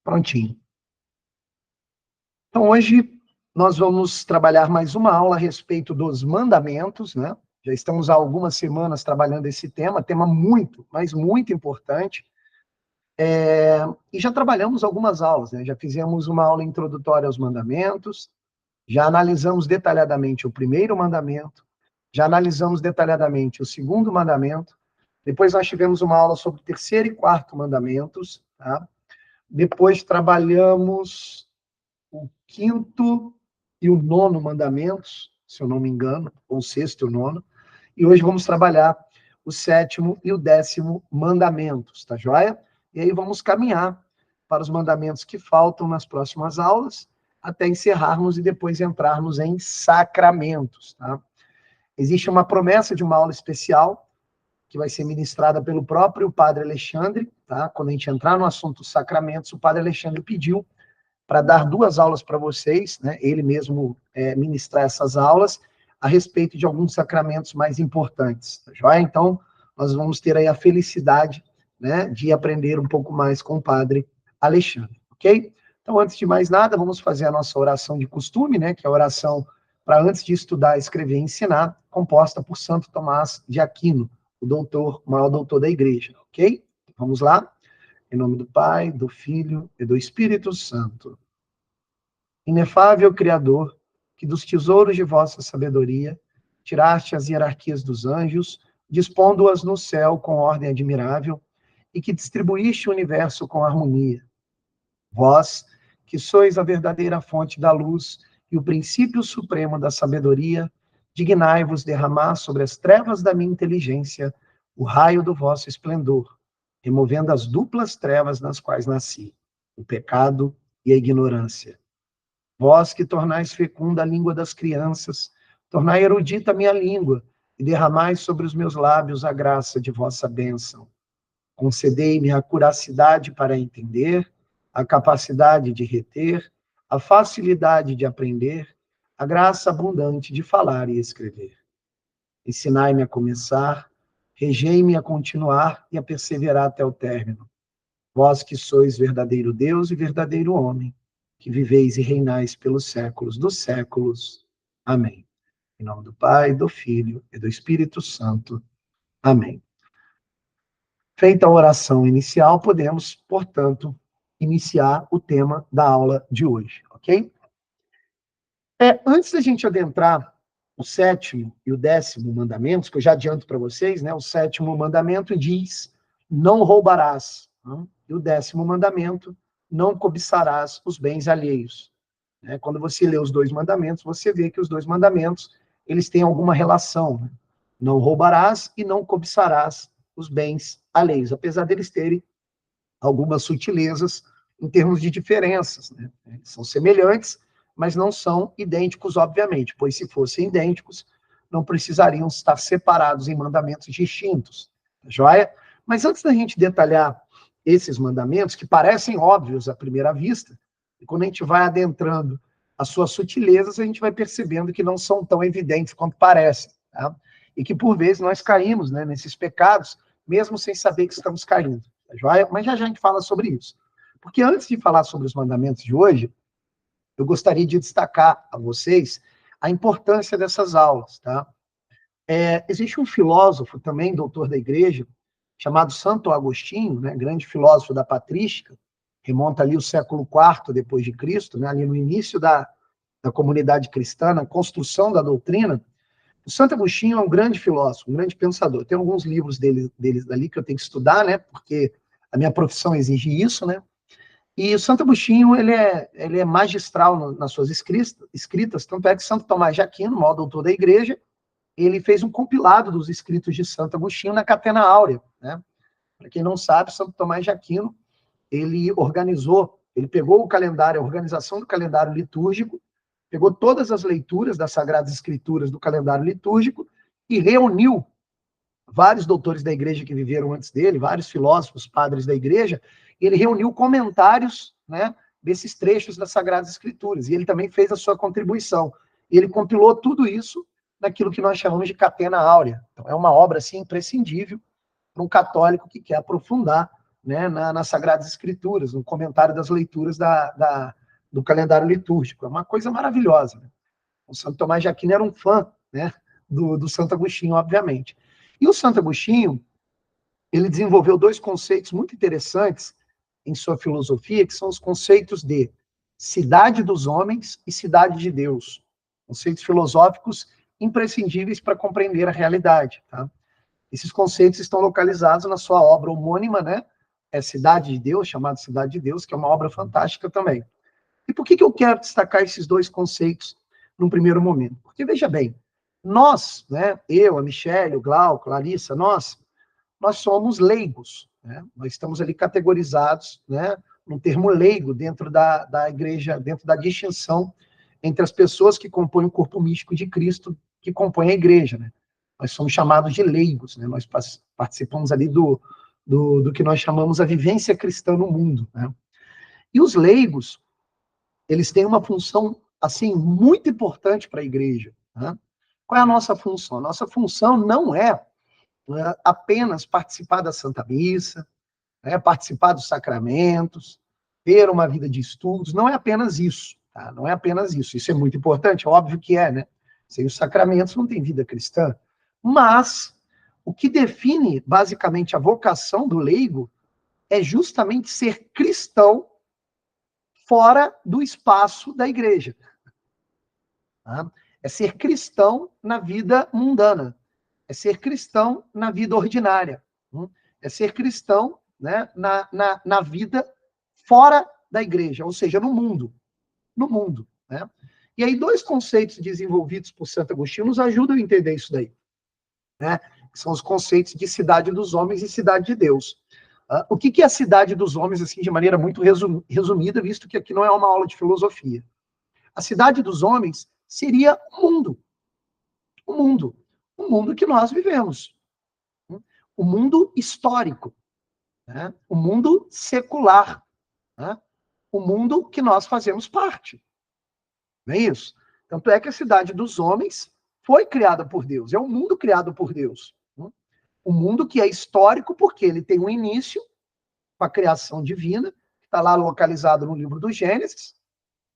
Prontinho. Então, hoje nós vamos trabalhar mais uma aula a respeito dos mandamentos, né? Já estamos há algumas semanas trabalhando esse tema muito, mas muito importante. E já trabalhamos algumas aulas, né? Já fizemos uma aula introdutória aos mandamentos, já analisamos detalhadamente o primeiro mandamento, já analisamos detalhadamente o segundo mandamento, depois nós tivemos uma aula sobre o terceiro e quarto mandamentos, tá? Depois trabalhamos o quinto e o nono mandamentos, se eu não me engano, ou o sexto e o nono, e hoje vamos trabalhar o sétimo e o 10º mandamentos, tá joia? E aí vamos caminhar para os mandamentos que faltam nas próximas aulas, até encerrarmos e depois entrarmos em sacramentos, tá? Existe uma promessa de uma aula especial, que vai ser ministrada pelo próprio Padre Alexandre, tá? Quando a gente entrar no assunto sacramentos, o Padre Alexandre pediu para dar 2 aulas para vocês, né? Ele mesmo ministrar essas aulas a respeito de alguns sacramentos mais importantes, tá joia? Então, nós vamos ter aí a felicidade, né, de aprender um pouco mais com o Padre Alexandre, ok? Então, antes de mais nada, vamos fazer a nossa oração de costume, né, que é a oração para antes de estudar, escrever e ensinar, composta por Santo Tomás de Aquino, o maior doutor da igreja, ok? Vamos lá? Em nome do Pai, do Filho e do Espírito Santo. Inefável Criador, que dos tesouros de vossa sabedoria tiraste as hierarquias dos anjos, dispondo-as no céu com ordem admirável, e que distribuíste o universo com harmonia. Vós, que sois a verdadeira fonte da luz e o princípio supremo da sabedoria, dignai-vos derramar sobre as trevas da minha inteligência o raio do vosso esplendor, removendo as duplas trevas nas quais nasci, o pecado e a ignorância. Vós que tornais fecunda a língua das crianças, tornai erudita a minha língua, e derramais sobre os meus lábios a graça de vossa bênção. Concedei-me a curacidade para entender, a capacidade de reter, a facilidade de aprender, a graça abundante de falar e escrever. Ensinai-me a começar, regei-me a continuar e a perseverar até o término. Vós que sois verdadeiro Deus e verdadeiro homem, que viveis e reinais pelos séculos dos séculos. Amém. Em nome do Pai, do Filho e do Espírito Santo. Amém. Feita a oração inicial, podemos, portanto, iniciar o tema da aula de hoje, ok? Antes da gente adentrar o 7º e o 10º mandamentos, que eu já adianto para vocês, né? O 7º mandamento diz, não roubarás. Né? E o 10º mandamento, não cobiçarás os bens alheios. Né? Quando você lê os 2 mandamentos, você vê que os 2 mandamentos, eles têm alguma relação. Né? Não roubarás e não cobiçarás os bens alheios, apesar deles terem algumas sutilezas em termos de diferenças. Né? Eles são semelhantes, mas não são idênticos, obviamente, pois se fossem idênticos, não precisariam estar separados em mandamentos distintos. Tá joia? Mas antes da gente detalhar esses mandamentos, que parecem óbvios à primeira vista, e quando a gente vai adentrando as suas sutilezas, a gente vai percebendo que não são tão evidentes quanto parecem. Tá? E que, por vezes, nós caímos, né, nesses pecados, mesmo sem saber que estamos caindo. Tá joia? Mas já a gente fala sobre isso. Porque antes de falar sobre os mandamentos de hoje, eu gostaria de destacar a vocês a importância dessas aulas, tá? Existe um filósofo também, doutor da igreja, chamado Santo Agostinho, né, grande filósofo da patrística, remonta ali o século IV depois de Cristo, né, ali no início da comunidade cristã, na construção da doutrina. O Santo Agostinho é um grande filósofo, um grande pensador. Tem alguns livros dele dali que eu tenho que estudar, né, porque a minha profissão exige isso, né? E o Santo Agostinho, ele é magistral nas suas escritas, tanto é que Santo Tomás de Aquino, o maior doutor da igreja, ele fez um compilado dos escritos de Santo Agostinho na Catena Áurea, né? Para quem não sabe, Santo Tomás de Aquino, ele pegou o calendário, a organização do calendário litúrgico, pegou todas as leituras das Sagradas Escrituras do calendário litúrgico e reuniu vários doutores da igreja que viveram antes dele, vários filósofos, padres da igreja, e ele reuniu comentários, né, desses trechos das Sagradas Escrituras, e ele também fez a sua contribuição. E ele compilou tudo isso naquilo que nós chamamos de Catena Áurea. Então, é uma obra assim, imprescindível para um católico que quer aprofundar, né, nas Sagradas Escrituras, no comentário das leituras do calendário litúrgico. É uma coisa maravilhosa. Né? O Santo Tomás de Aquino era um fã, né, do Santo Agostinho, obviamente. E o Santo Agostinho, ele desenvolveu dois conceitos muito interessantes em sua filosofia, que são os conceitos de cidade dos homens e cidade de Deus. Conceitos filosóficos imprescindíveis para compreender a realidade. Tá? Esses conceitos estão localizados na sua obra homônima, né? É Cidade de Deus, chamada Cidade de Deus, que é uma obra fantástica também. E por que eu quero destacar esses dois conceitos num primeiro momento? Porque, veja bem, nós, né, eu, a Michele, o Glauco, a Larissa, nós somos leigos, né? Nós estamos ali categorizados, né, num termo leigo dentro da igreja, dentro da distinção entre as pessoas que compõem o corpo místico de Cristo, que compõem a igreja, né? Nós somos chamados de leigos, né? Nós participamos ali do que nós chamamos a vivência cristã no mundo, né? E os leigos, eles têm uma função, assim, muito importante para a igreja, né? Qual é a nossa função? A nossa função não é apenas participar da Santa Missa, né, participar dos sacramentos, ter uma vida de estudos, não é apenas isso, tá? Não é apenas isso. Isso é muito importante, é óbvio que é, né? Sem os sacramentos não tem vida cristã. Mas o que define, basicamente, a vocação do leigo é justamente ser cristão fora do espaço da igreja. Tá? É ser cristão na vida mundana. É ser cristão na vida ordinária. É ser cristão, né, na vida fora da igreja, ou seja, no mundo. No mundo. Né? E aí, dois conceitos desenvolvidos por Santo Agostinho nos ajudam a entender isso daí. Né? Que são os conceitos de cidade dos homens e cidade de Deus. O que é a cidade dos homens, assim, de maneira muito resumida, visto que aqui não é uma aula de filosofia? A cidade dos homens seria o mundo. O mundo. O mundo que nós vivemos. O mundo histórico. Né? O mundo secular. Né? O mundo que nós fazemos parte. Não é isso? Tanto é que a cidade dos homens foi criada por Deus. É um mundo criado por Deus. Um mundo que é histórico porque ele tem um início com a criação divina, que está lá localizado no livro do Gênesis,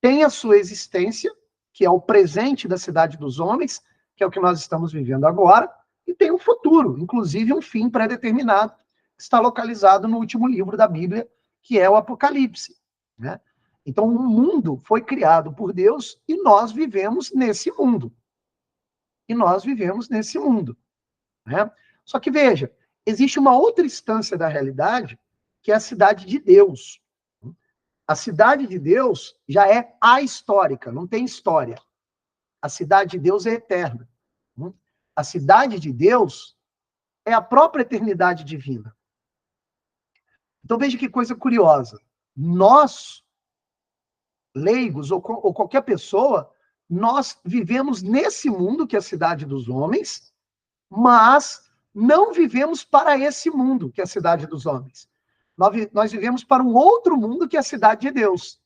tem a sua existência, que é o presente da cidade dos homens, que é o que nós estamos vivendo agora, e tem um futuro, inclusive um fim pré-determinado, que está localizado no último livro da Bíblia, que é o Apocalipse. Né? Então, o mundo foi criado por Deus e nós vivemos nesse mundo. E nós vivemos nesse mundo. Né? Só que, veja, existe uma outra instância da realidade, que é a cidade de Deus. A cidade de Deus já é ahistórica, não tem história. A cidade de Deus é eterna. A cidade de Deus é a própria eternidade divina. Então veja que coisa curiosa. Nós, leigos ou qualquer pessoa, nós vivemos nesse mundo que é a cidade dos homens, mas não vivemos para esse mundo que é a cidade dos homens. Nós vivemos para um outro mundo que é a cidade de Deus,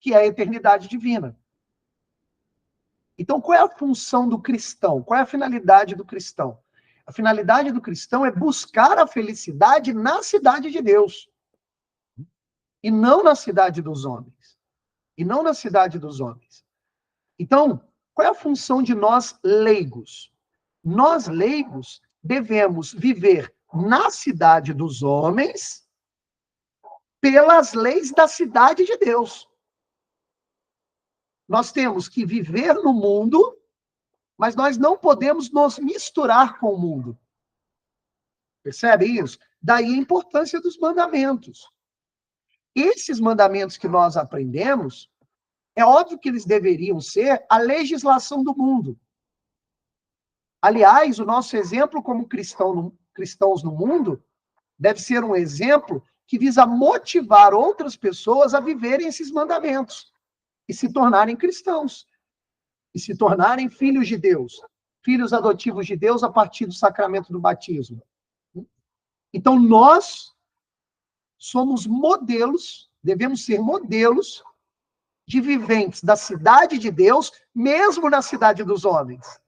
que é a eternidade divina. Então, qual é a função do cristão? Qual é a finalidade do cristão? A finalidade do cristão é buscar a felicidade na cidade de Deus. E não na cidade dos homens. E não na cidade dos homens. Então, qual é a função de nós leigos? Nós leigos devemos viver na cidade dos homens pelas leis da cidade de Deus. Nós temos que viver no mundo, mas nós não podemos nos misturar com o mundo. Percebe isso? Daí a importância dos mandamentos. Esses mandamentos que nós aprendemos, é óbvio que eles deveriam ser a legislação do mundo. Aliás, o nosso exemplo como cristãos no mundo deve ser um exemplo que visa motivar outras pessoas a viverem esses mandamentos e se tornarem cristãos, e se tornarem filhos de Deus, filhos adotivos de Deus a partir do sacramento do batismo. Então, nós somos modelos, devemos ser modelos de viventes da cidade de Deus, mesmo na cidade dos homens.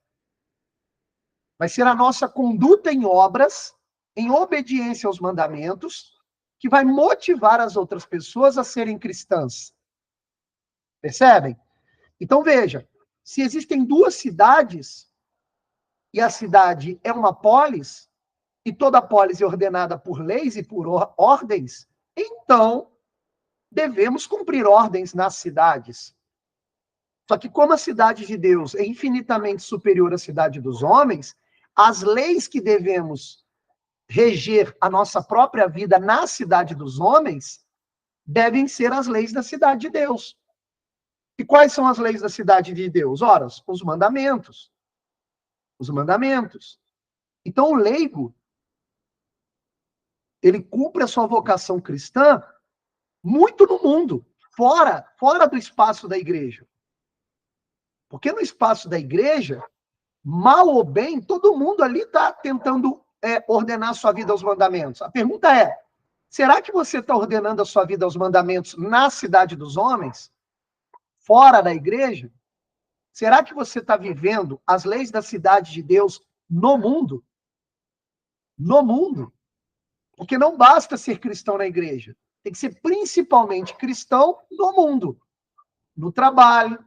Vai ser a nossa conduta em obras, em obediência aos mandamentos, que vai motivar as outras pessoas a serem cristãs. Percebem? Então, veja, se existem duas cidades, e a cidade é uma polis, e toda polis é ordenada por leis e por ordens, então devemos cumprir ordens nas cidades. Só que como a cidade de Deus é infinitamente superior à cidade dos homens, as leis que devemos reger a nossa própria vida na cidade dos homens devem ser as leis da cidade de Deus. E quais são as leis da cidade de Deus? Ora, os mandamentos. Os mandamentos. Então, o leigo, ele cumpre a sua vocação cristã muito no mundo, fora do espaço da igreja. Porque no espaço da igreja, mal ou bem, todo mundo ali está tentando ordenar a sua vida aos mandamentos. A pergunta é, será que você está ordenando a sua vida aos mandamentos na cidade dos homens? Fora da igreja? Será que você está vivendo as leis da cidade de Deus no mundo? No mundo. Porque não basta ser cristão na igreja. Tem que ser principalmente cristão no mundo. No trabalho,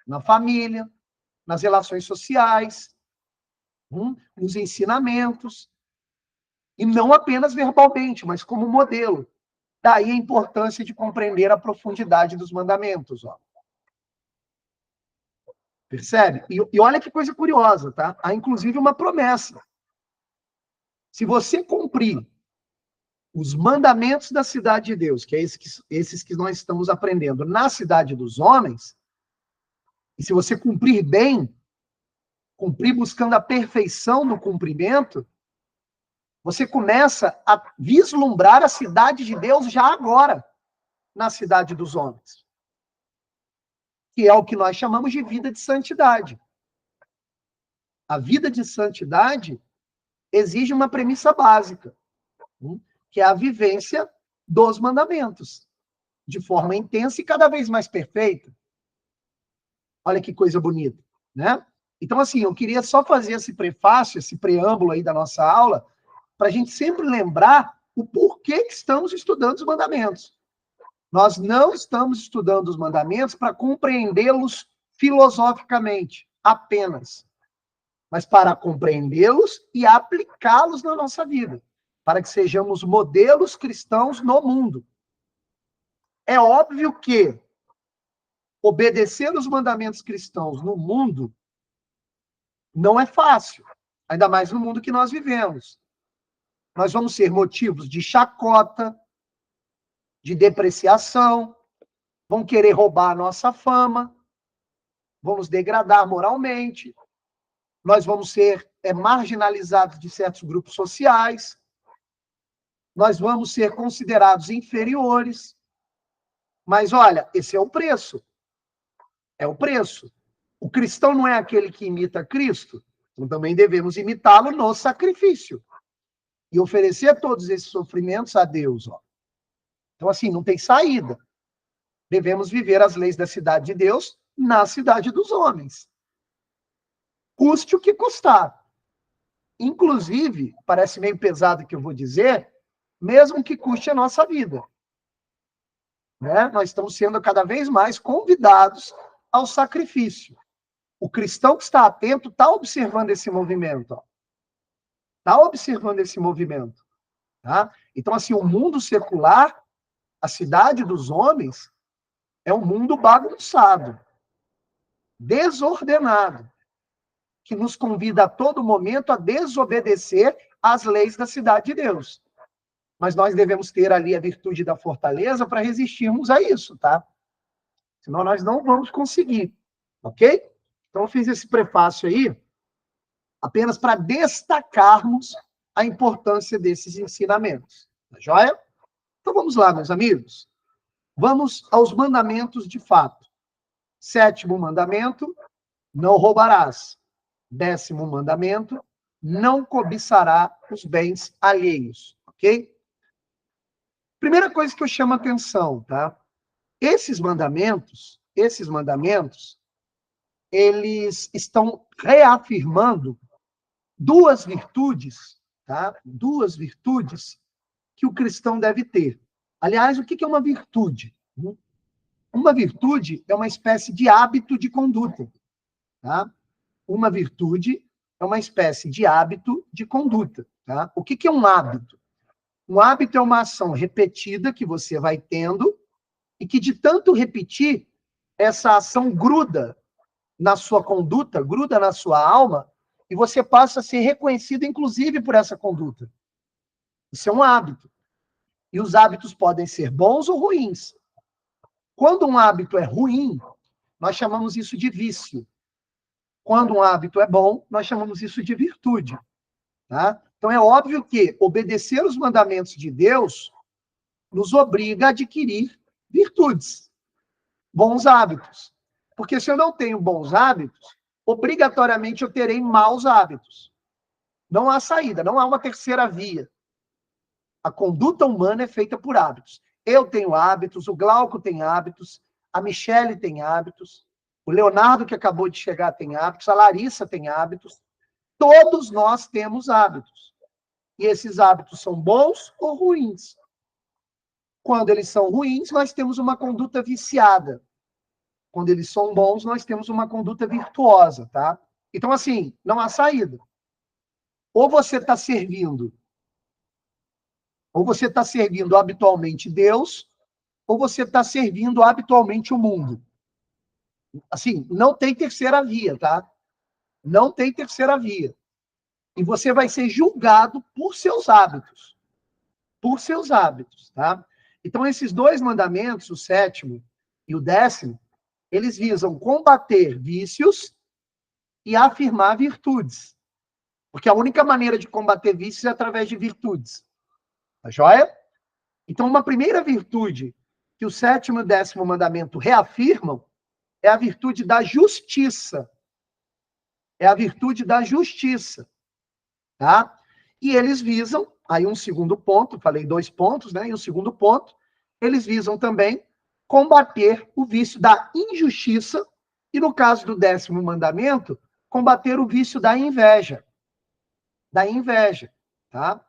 na família, nas relações sociais, nos ensinamentos. E não apenas verbalmente, mas como modelo. Daí a importância de compreender a profundidade dos mandamentos. Ó. Percebe? E olha que coisa curiosa, tá? Há inclusive uma promessa. Se você cumprir os mandamentos da cidade de Deus, que é esses que nós estamos aprendendo na cidade dos homens, e se você cumprir bem, cumprir buscando a perfeição no cumprimento, você começa a vislumbrar a cidade de Deus já agora, na cidade dos homens. Que é o que nós chamamos de vida de santidade. A vida de santidade exige uma premissa básica, que é a vivência dos mandamentos, de forma intensa e cada vez mais perfeita. Olha que coisa bonita, né? Então, assim, eu queria só fazer esse prefácio, esse preâmbulo aí da nossa aula, para a gente sempre lembrar o porquê que estamos estudando os mandamentos. Nós não estamos estudando os mandamentos para compreendê-los filosoficamente, apenas, mas para compreendê-los e aplicá-los na nossa vida, para que sejamos modelos cristãos no mundo. É óbvio que obedecer os mandamentos cristãos no mundo não é fácil, ainda mais no mundo que nós vivemos. Nós vamos ser motivos de chacota, de depreciação, vão querer roubar a nossa fama, vão nos degradar moralmente, nós vamos ser marginalizados de certos grupos sociais, nós vamos ser considerados inferiores. Mas, olha, esse é o preço. É o preço. O cristão não é aquele que imita Cristo, então também devemos imitá-lo no sacrifício e oferecer todos esses sofrimentos a Deus. Ó. Então, assim, não tem saída. Devemos viver as leis da cidade de Deus na cidade dos homens. Custe o que custar. Inclusive, parece meio pesado o que eu vou dizer, mesmo que custe a nossa vida. Né? Nós estamos sendo cada vez mais convidados ao sacrifício. O cristão que está atento está observando esse movimento. Está observando esse movimento. Tá? Então, assim, o mundo secular, a cidade dos homens, é um mundo bagunçado, desordenado, que nos convida a todo momento a desobedecer às leis da cidade de Deus. Mas nós devemos ter ali a virtude da fortaleza para resistirmos a isso, tá? Senão nós não vamos conseguir, ok? Então eu fiz esse prefácio aí apenas para destacarmos a importância desses ensinamentos. Tá joia? Então vamos lá, meus amigos. Vamos aos mandamentos de fato. 7º mandamento, não roubarás. 10º mandamento, não cobiçará os bens alheios, ok? Primeira coisa que eu chamo a atenção, tá? Esses mandamentos, eles estão reafirmando duas virtudes, tá? Duas virtudes que o cristão deve ter. Aliás, o que é uma virtude? Uma virtude é uma espécie de hábito de conduta. Tá? Uma virtude é uma espécie de hábito de conduta. Tá? O que é um hábito? Um hábito é uma ação repetida que você vai tendo e que, de tanto repetir, essa ação gruda na sua conduta, gruda na sua alma, e você passa a ser reconhecido, inclusive, por essa conduta. Isso é um hábito. E os hábitos podem ser bons ou ruins. Quando um hábito é ruim, nós chamamos isso de vício. Quando um hábito é bom, nós chamamos isso de virtude. Tá? Então, é óbvio que obedecer os mandamentos de Deus nos obriga a adquirir virtudes, bons hábitos. Porque se eu não tenho bons hábitos, obrigatoriamente eu terei maus hábitos. Não há saída, não há uma terceira via. A conduta humana é feita por hábitos. Eu tenho hábitos, o Glauco tem hábitos, a Michele tem hábitos, o Leonardo, que acabou de chegar, tem hábitos, a Larissa tem hábitos. Todos nós temos hábitos. E esses hábitos são bons ou ruins. Quando eles são ruins, nós temos uma conduta viciada. Quando eles são bons, nós temos uma conduta virtuosa, tá? Então, assim, não há saída. Ou você está servindo habitualmente Deus, ou você está servindo habitualmente o mundo. Assim, não tem terceira via, tá? Não tem terceira via. E você vai ser julgado por seus hábitos. Por seus hábitos, tá? Então, esses dois mandamentos, o 7º e o 10º, eles visam combater vícios e afirmar virtudes. Porque a única maneira de combater vícios é através de virtudes. Tá joia? Então, uma primeira virtude que o 7º e o 10º mandamento reafirmam é a virtude da justiça. É a virtude da justiça. Tá? E eles visam, aí um segundo ponto, falei 2 pontos, né? E o segundo ponto, eles visam também combater o vício da injustiça e, no caso do 10º mandamento, combater o vício da inveja. Da inveja, tá?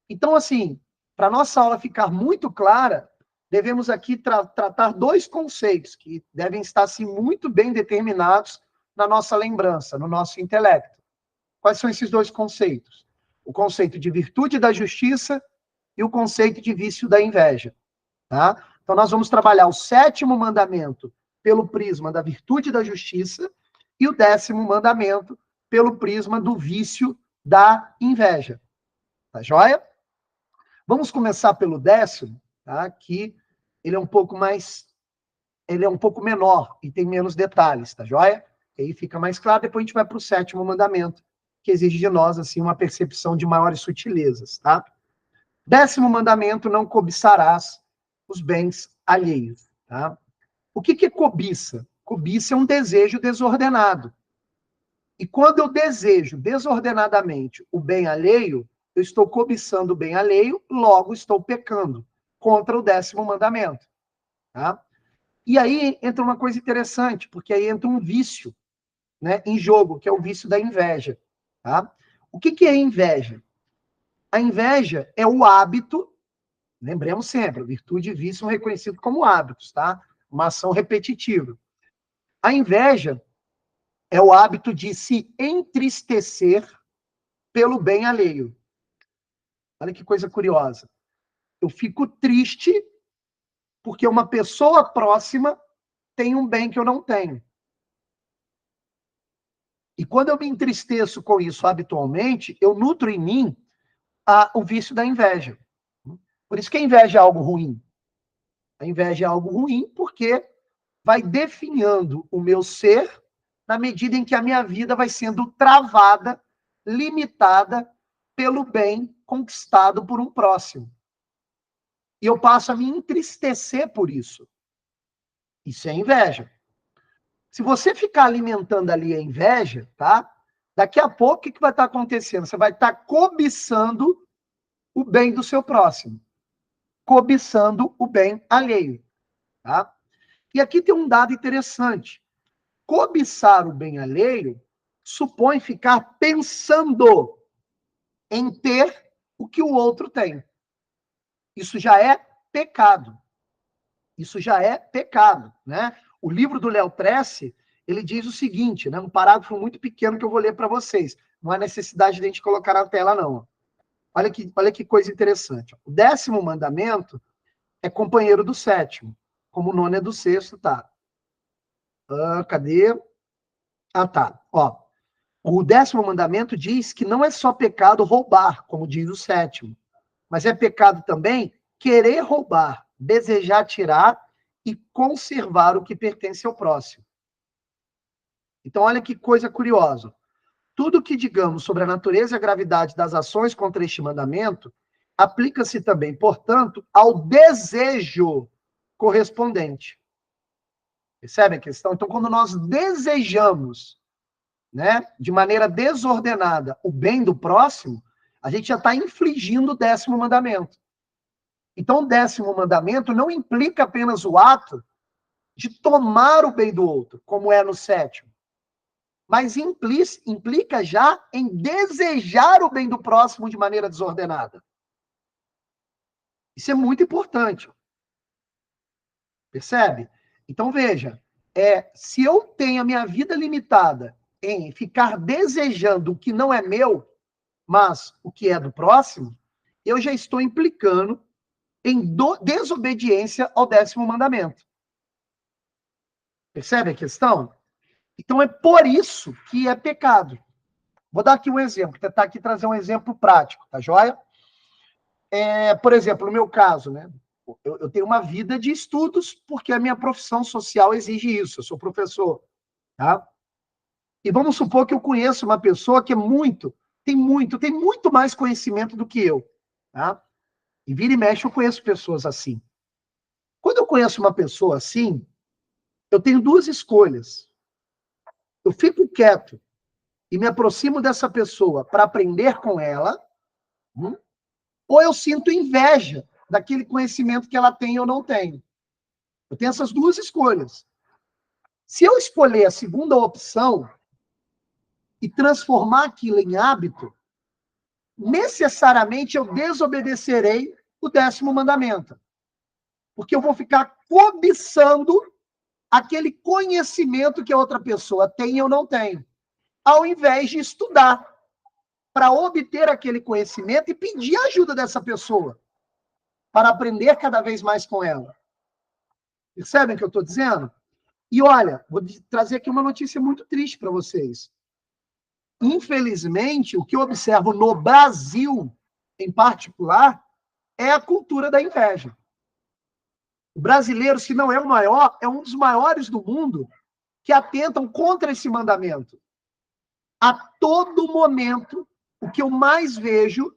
Então, assim, para nossa aula ficar muito clara, devemos aqui tratar 2 conceitos que devem estar, assim, muito bem determinados na nossa lembrança, no nosso intelecto. Quais são esses 2 conceitos? O conceito de virtude da justiça e o conceito de vício da inveja. Tá? Então, nós vamos trabalhar o 7º mandamento pelo prisma da virtude da justiça e o 10º mandamento pelo prisma do vício da inveja. Tá joia? Vamos começar pelo 10º, tá? Que ele é um pouco menor e tem menos detalhes, tá joia? E aí fica mais claro, depois a gente vai para o 7º mandamento, que exige de nós, assim, uma percepção de maiores sutilezas, tá? 10º mandamento, não cobiçarás os bens alheios, tá? O que é cobiça? Cobiça é um desejo desordenado. E quando eu desejo desordenadamente o bem alheio, eu estou cobiçando o bem alheio, logo estou pecando contra o 10º mandamento, tá? E aí entra uma coisa interessante, porque aí entra um vício, né, em jogo, que é o vício da inveja, tá? O que é inveja? A inveja é o hábito, lembremos sempre, virtude e vício são reconhecidos como hábitos, tá? Uma ação repetitiva. A inveja é o hábito de se entristecer pelo bem alheio. Olha que coisa curiosa. Eu fico triste porque uma pessoa próxima tem um bem que eu não tenho. E quando eu me entristeço com isso habitualmente, eu nutro em mim o vício da inveja. Por isso que a inveja é algo ruim. A inveja é algo ruim porque vai definhando o meu ser na medida em que a minha vida vai sendo travada, limitada pelo bem conquistado por um próximo. E eu passo a me entristecer por isso. Isso é inveja. Se você ficar alimentando ali a inveja, tá? Daqui a pouco, o que vai estar acontecendo? Você vai estar cobiçando o bem do seu próximo. Cobiçando o bem alheio, tá? E aqui tem um dado interessante. Cobiçar o bem alheio supõe ficar pensando em ter o que o outro tem. isso já é pecado. Isso já é pecado, né? O livro do Léo Tressi, ele diz o seguinte, né? Um parágrafo muito pequeno que eu vou ler para vocês. Não há necessidade de a gente colocar na tela, não. Olha que coisa interessante. O 10º mandamento é companheiro do 7º, como o 9º é do 6º, tá? Cadê? Tá. Ó, o 10º mandamento diz que não é só pecado roubar, como diz o 7º, mas é pecado também querer roubar, desejar tirar e conservar o que pertence ao próximo. Então, olha que coisa curiosa. Tudo que digamos sobre a natureza e a gravidade das ações contra este mandamento aplica-se também, portanto, ao desejo correspondente. Percebem a questão? Então, quando nós desejamos, né, de maneira desordenada o bem do próximo, a gente já está infligindo o 10º mandamento. Então, o 10º mandamento não implica apenas o ato de tomar o bem do outro, como é no 7º, mas implica já em desejar o bem do próximo de maneira desordenada. Isso é muito importante. Percebe? Então, veja, se eu tenho a minha vida limitada em ficar desejando o que não é meu, mas o que é do próximo, eu já estou implicando em desobediência ao 10º mandamento. Percebe a questão? Então, é por isso que é pecado. Vou dar aqui um exemplo, tentar aqui trazer um exemplo prático, tá joia? Por exemplo, no meu caso, né? Eu tenho uma vida de estudos porque a minha profissão social exige isso. Eu sou professor, tá? E vamos supor que eu conheço uma pessoa que tem muito mais conhecimento do que eu, tá? E vira e mexe eu conheço pessoas assim. Quando eu conheço uma pessoa assim, eu tenho duas escolhas. Eu fico quieto e me aproximo dessa pessoa para aprender com ela, ou eu sinto inveja daquele conhecimento que ela tem e eu não tenho. Eu tenho essas duas escolhas. Se eu escolher a segunda opção e transformar aquilo em hábito, necessariamente eu desobedecerei o 10º mandamento. Porque eu vou ficar cobiçando aquele conhecimento que a outra pessoa tem e eu não tenho, ao invés de estudar para obter aquele conhecimento e pedir a ajuda dessa pessoa para aprender cada vez mais com ela. Percebem o que eu estou dizendo? E olha, vou trazer aqui uma notícia muito triste para vocês. Infelizmente, o que eu observo no Brasil, em particular, é a cultura da inveja. O brasileiro, se não é o maior, é um dos maiores do mundo que atentam contra esse mandamento. A todo momento, o que eu mais vejo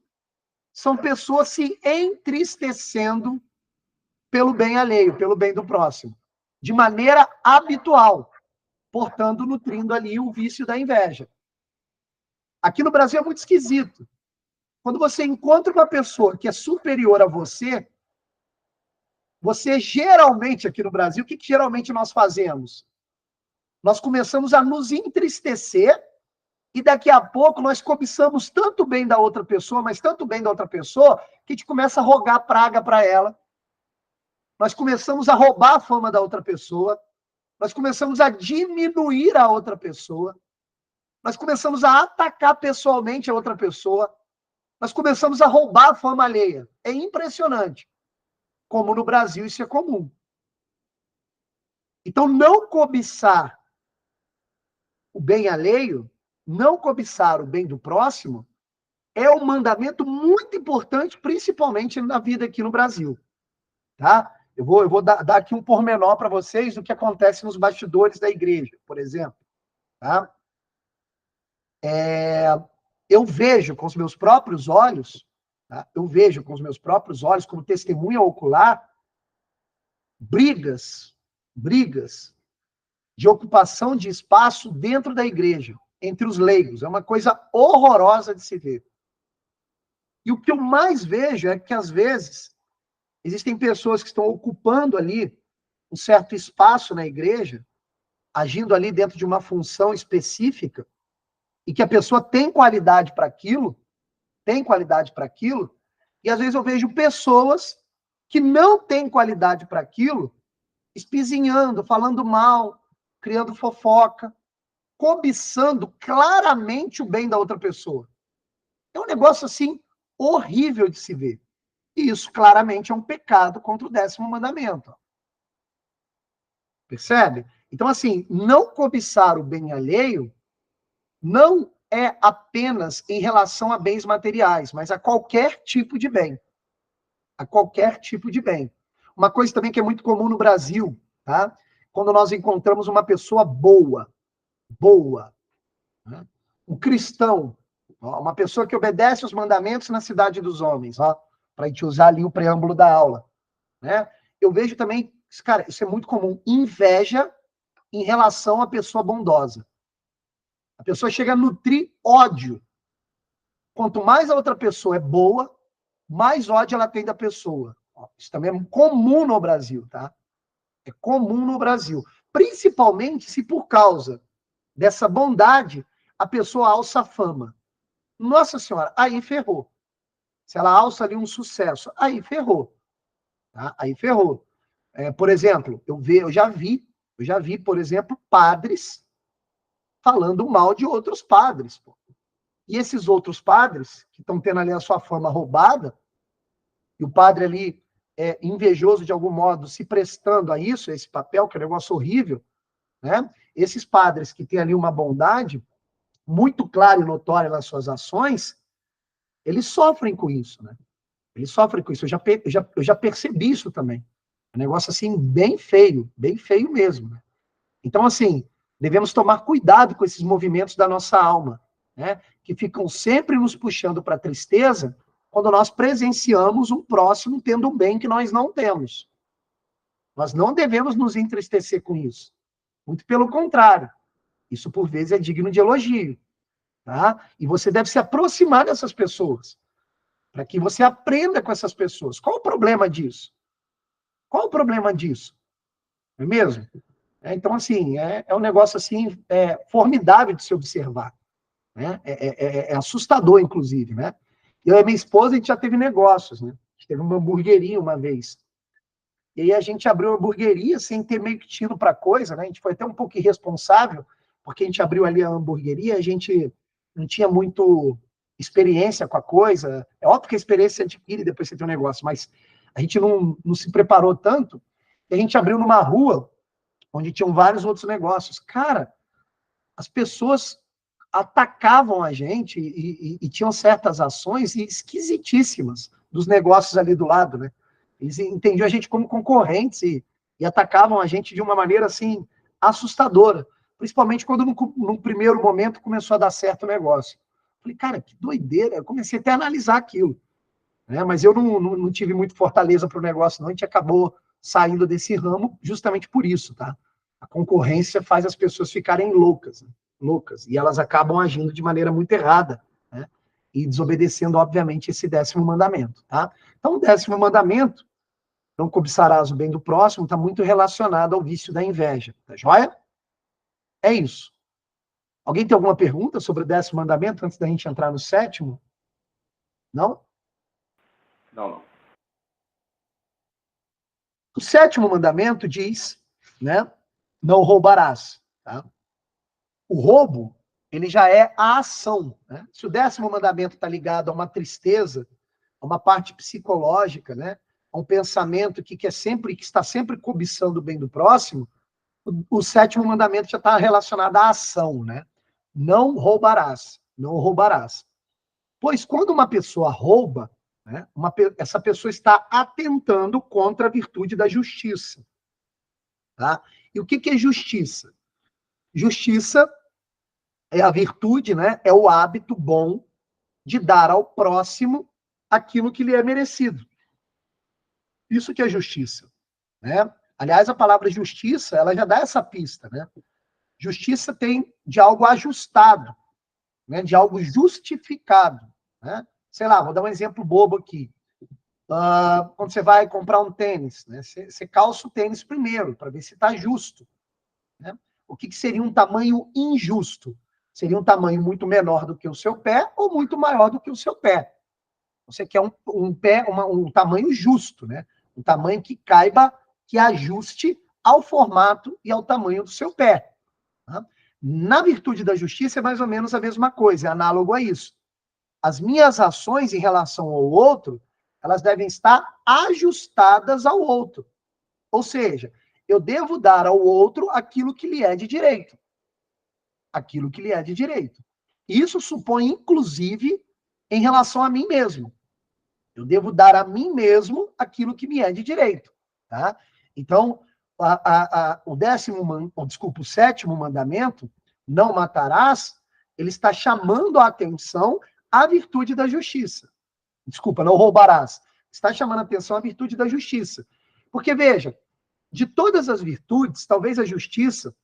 são pessoas se entristecendo pelo bem alheio, pelo bem do próximo, de maneira habitual, portanto, nutrindo ali o vício da inveja. Aqui no Brasil é muito esquisito. Quando você encontra uma pessoa que é superior a você geralmente, aqui no Brasil, o que geralmente nós fazemos? Nós começamos a nos entristecer e daqui a pouco nós cobiçamos tanto bem da outra pessoa, mas tanto bem da outra pessoa, que a gente começa a rogar praga para ela. Nós começamos a roubar a fama da outra pessoa. Nós começamos a diminuir a outra pessoa. Nós começamos a atacar pessoalmente a outra pessoa. Nós começamos a roubar a fama alheia. É impressionante. Como no Brasil isso é comum. Então, não cobiçar o bem alheio, não cobiçar o bem do próximo, é um mandamento muito importante, principalmente na vida aqui no Brasil. Tá? Eu vou dar aqui um pormenor para vocês do que acontece nos bastidores da igreja, por exemplo. Tá? Eu vejo com os meus próprios olhos, tá? Como testemunha ocular, brigas de ocupação de espaço dentro da igreja, entre os leigos. É uma coisa horrorosa de se ver. E o que eu mais vejo é que, às vezes, existem pessoas que estão ocupando ali um certo espaço na igreja, agindo ali dentro de uma função específica, e que a pessoa tem qualidade para aquilo, e às vezes eu vejo pessoas que não tem qualidade para aquilo, espizinhando, falando mal, criando fofoca, cobiçando claramente o bem da outra pessoa. É um negócio, assim, horrível de se ver. E isso, claramente, é um pecado contra o 10º mandamento. Percebe? Então, assim, não cobiçar o bem alheio não é apenas em relação a bens materiais, mas a qualquer tipo de bem. A qualquer tipo de bem. Uma coisa também que é muito comum no Brasil, tá? Quando nós encontramos uma pessoa boa, né? Um cristão, uma pessoa que obedece os mandamentos na cidade dos homens, para a gente usar ali o preâmbulo da aula, né? Eu vejo também, cara, isso é muito comum, inveja em relação à pessoa bondosa. A pessoa chega a nutrir ódio. Quanto mais a outra pessoa é boa, mais ódio ela tem da pessoa. Isso também é comum no Brasil, tá? É comum no Brasil. Principalmente se por causa dessa bondade a pessoa alça a fama. Nossa Senhora, aí ferrou. Se ela alça ali um sucesso, aí ferrou. Tá? Aí ferrou. Por exemplo, eu já vi, por exemplo, padres falando mal de outros padres. Pô. E esses outros padres, que estão tendo ali a sua fama roubada, e o padre ali invejoso de algum modo, se prestando a isso, a esse papel, que é um negócio horrível, né? Esses padres que têm ali uma bondade muito clara e notória nas suas ações, eles sofrem com isso, né? Eles sofrem com isso. Eu já percebi isso também. Um negócio assim, bem feio mesmo. Né? Então, assim, devemos tomar cuidado com esses movimentos da nossa alma, né? Que ficam sempre nos puxando para a tristeza quando nós presenciamos um próximo tendo um bem que nós não temos. Nós não devemos nos entristecer com isso. Muito pelo contrário. Isso, por vezes, é digno de elogio. Tá? E você deve se aproximar dessas pessoas, para que você aprenda com essas pessoas. Qual o problema disso? Qual o problema disso? Não é mesmo? Então, assim, é um negócio assim, formidável de se observar. Né? É assustador, inclusive. Né? Eu e minha esposa, a gente já teve negócios. Né? A gente teve uma hamburgueria uma vez. E aí a gente abriu a hamburgueria sem ter meio que tino para coisa. Né? A gente foi até um pouco irresponsável, porque a gente abriu ali a hamburgueria, a gente não tinha muito experiência com a coisa. É óbvio que a experiência adquire depois que você tem um negócio, mas a gente não se preparou tanto. E a gente abriu numa rua onde tinham vários outros negócios. Cara, as pessoas atacavam a gente e tinham certas ações esquisitíssimas dos negócios ali do lado, né? Eles entendiam a gente como concorrentes e atacavam a gente de uma maneira, assim, assustadora. Principalmente quando, num primeiro momento, começou a dar certo o negócio. Falei, cara, que doideira. Eu comecei até a analisar aquilo. Né? Mas eu não tive muito fortaleza para o negócio, não. A gente acabou saindo desse ramo justamente por isso, tá? A concorrência faz as pessoas ficarem loucas, né? Loucas, e elas acabam agindo de maneira muito errada, né? E desobedecendo, obviamente, esse 10º mandamento, tá? Então, o 10º mandamento, não cobiçarás o bem do próximo, está muito relacionado ao vício da inveja, tá joia? É isso. Alguém tem alguma pergunta sobre o 10º mandamento antes da gente entrar no 7º? Não? Não. O 7º mandamento diz, né, não roubarás. Tá? O roubo, ele já é a ação. Né? Se o 10º mandamento está ligado a uma tristeza, a uma parte psicológica, né, a um pensamento que está sempre cobiçando o bem do próximo, o 7º mandamento já está relacionado à ação. Né? Não roubarás. Não roubarás. Pois quando uma pessoa rouba, né, essa pessoa está atentando contra a virtude da justiça. Tá? E o que é justiça? Justiça é a virtude, né? É o hábito bom de dar ao próximo aquilo que lhe é merecido. Isso que é justiça. Né? Aliás, a palavra justiça, ela já dá essa pista. Né? Justiça tem de algo ajustado, né? De algo justificado. Né? Sei lá, vou dar um exemplo bobo aqui. Quando você vai comprar um tênis, né? Você calça o tênis primeiro, para ver se está justo. Né? O que seria um tamanho injusto? Seria um tamanho muito menor do que o seu pé ou muito maior do que o seu pé. Você quer um tamanho justo, né? Um tamanho que caiba, que ajuste ao formato e ao tamanho do seu pé. Tá? Na virtude da justiça é mais ou menos a mesma coisa, é análogo a isso. As minhas ações em relação ao outro, elas devem estar ajustadas ao outro. Ou seja, eu devo dar ao outro aquilo que lhe é de direito. Aquilo que lhe é de direito. Isso supõe, inclusive, em relação a mim mesmo. Eu devo dar a mim mesmo aquilo que me é de direito. Tá? Então, o sétimo mandamento, não matarás, ele está chamando a atenção à virtude da justiça. Desculpa, não roubarás. Está chamando a atenção à virtude da justiça. Porque, veja, de todas as virtudes, talvez a justiça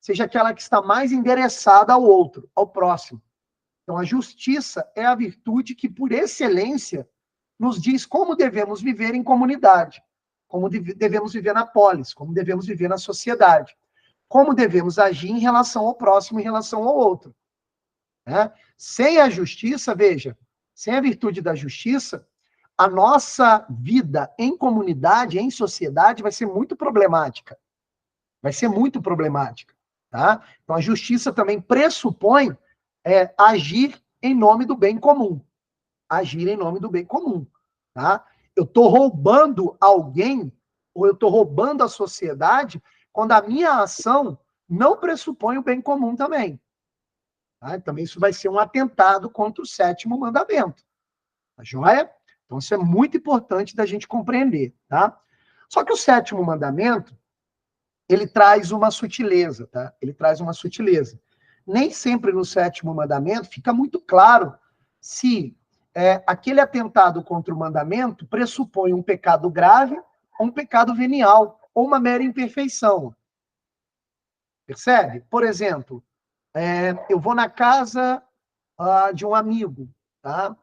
seja aquela que está mais endereçada ao outro, ao próximo. Então, a justiça é a virtude que, por excelência, nos diz como devemos viver em comunidade, como devemos viver na polis, como devemos viver na sociedade, como devemos agir em relação ao próximo, em relação ao outro. Né? Sem a justiça, veja, sem a virtude da justiça, a nossa vida em comunidade, em sociedade, vai ser muito problemática. Vai ser muito problemática. Tá? Então, a justiça também pressupõe agir em nome do bem comum. Agir em nome do bem comum. Tá? Eu estou roubando alguém, ou eu estou roubando a sociedade, quando a minha ação não pressupõe o bem comum também. Tá? Também isso vai ser um atentado contra o sétimo mandamento. Tá joia? Então, isso é muito importante da gente compreender. Tá? Só que o sétimo mandamento, ele traz uma sutileza, tá? Ele traz uma sutileza. Nem sempre no sétimo mandamento fica muito claro se aquele atentado contra o mandamento pressupõe um pecado grave, ou um pecado venial, ou uma mera imperfeição. Percebe? Por exemplo, eu vou na casa de um amigo, tá?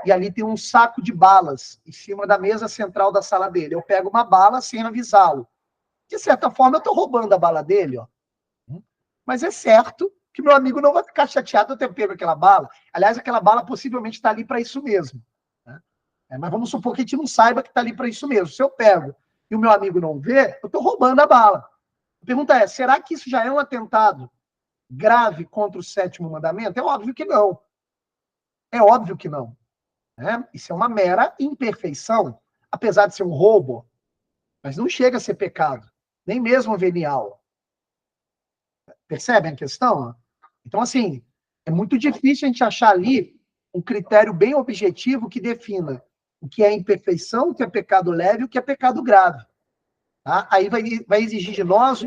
E ali tem um saco de balas em cima da mesa central da sala dele. Eu pego uma bala sem avisá-lo. De certa forma, eu estou roubando a bala dele, ó. Mas é certo que meu amigo não vai ficar chateado de eu ter pego aquela bala. Aliás, aquela bala possivelmente está ali para isso mesmo. Né? Mas vamos supor que a gente não saiba que está ali para isso mesmo. Se eu pego e o meu amigo não vê, eu estou roubando a bala. A pergunta é, será que isso já é um atentado grave contra o sétimo mandamento? É óbvio que não. É óbvio que não. Né? Isso é uma mera imperfeição, apesar de ser um roubo, mas não chega a ser pecado, nem mesmo venial. Percebem a questão? Então, assim, é muito difícil a gente achar ali um critério bem objetivo que defina o que é imperfeição, o que é pecado leve e o que é pecado grave. Tá? Aí vai exigir de nós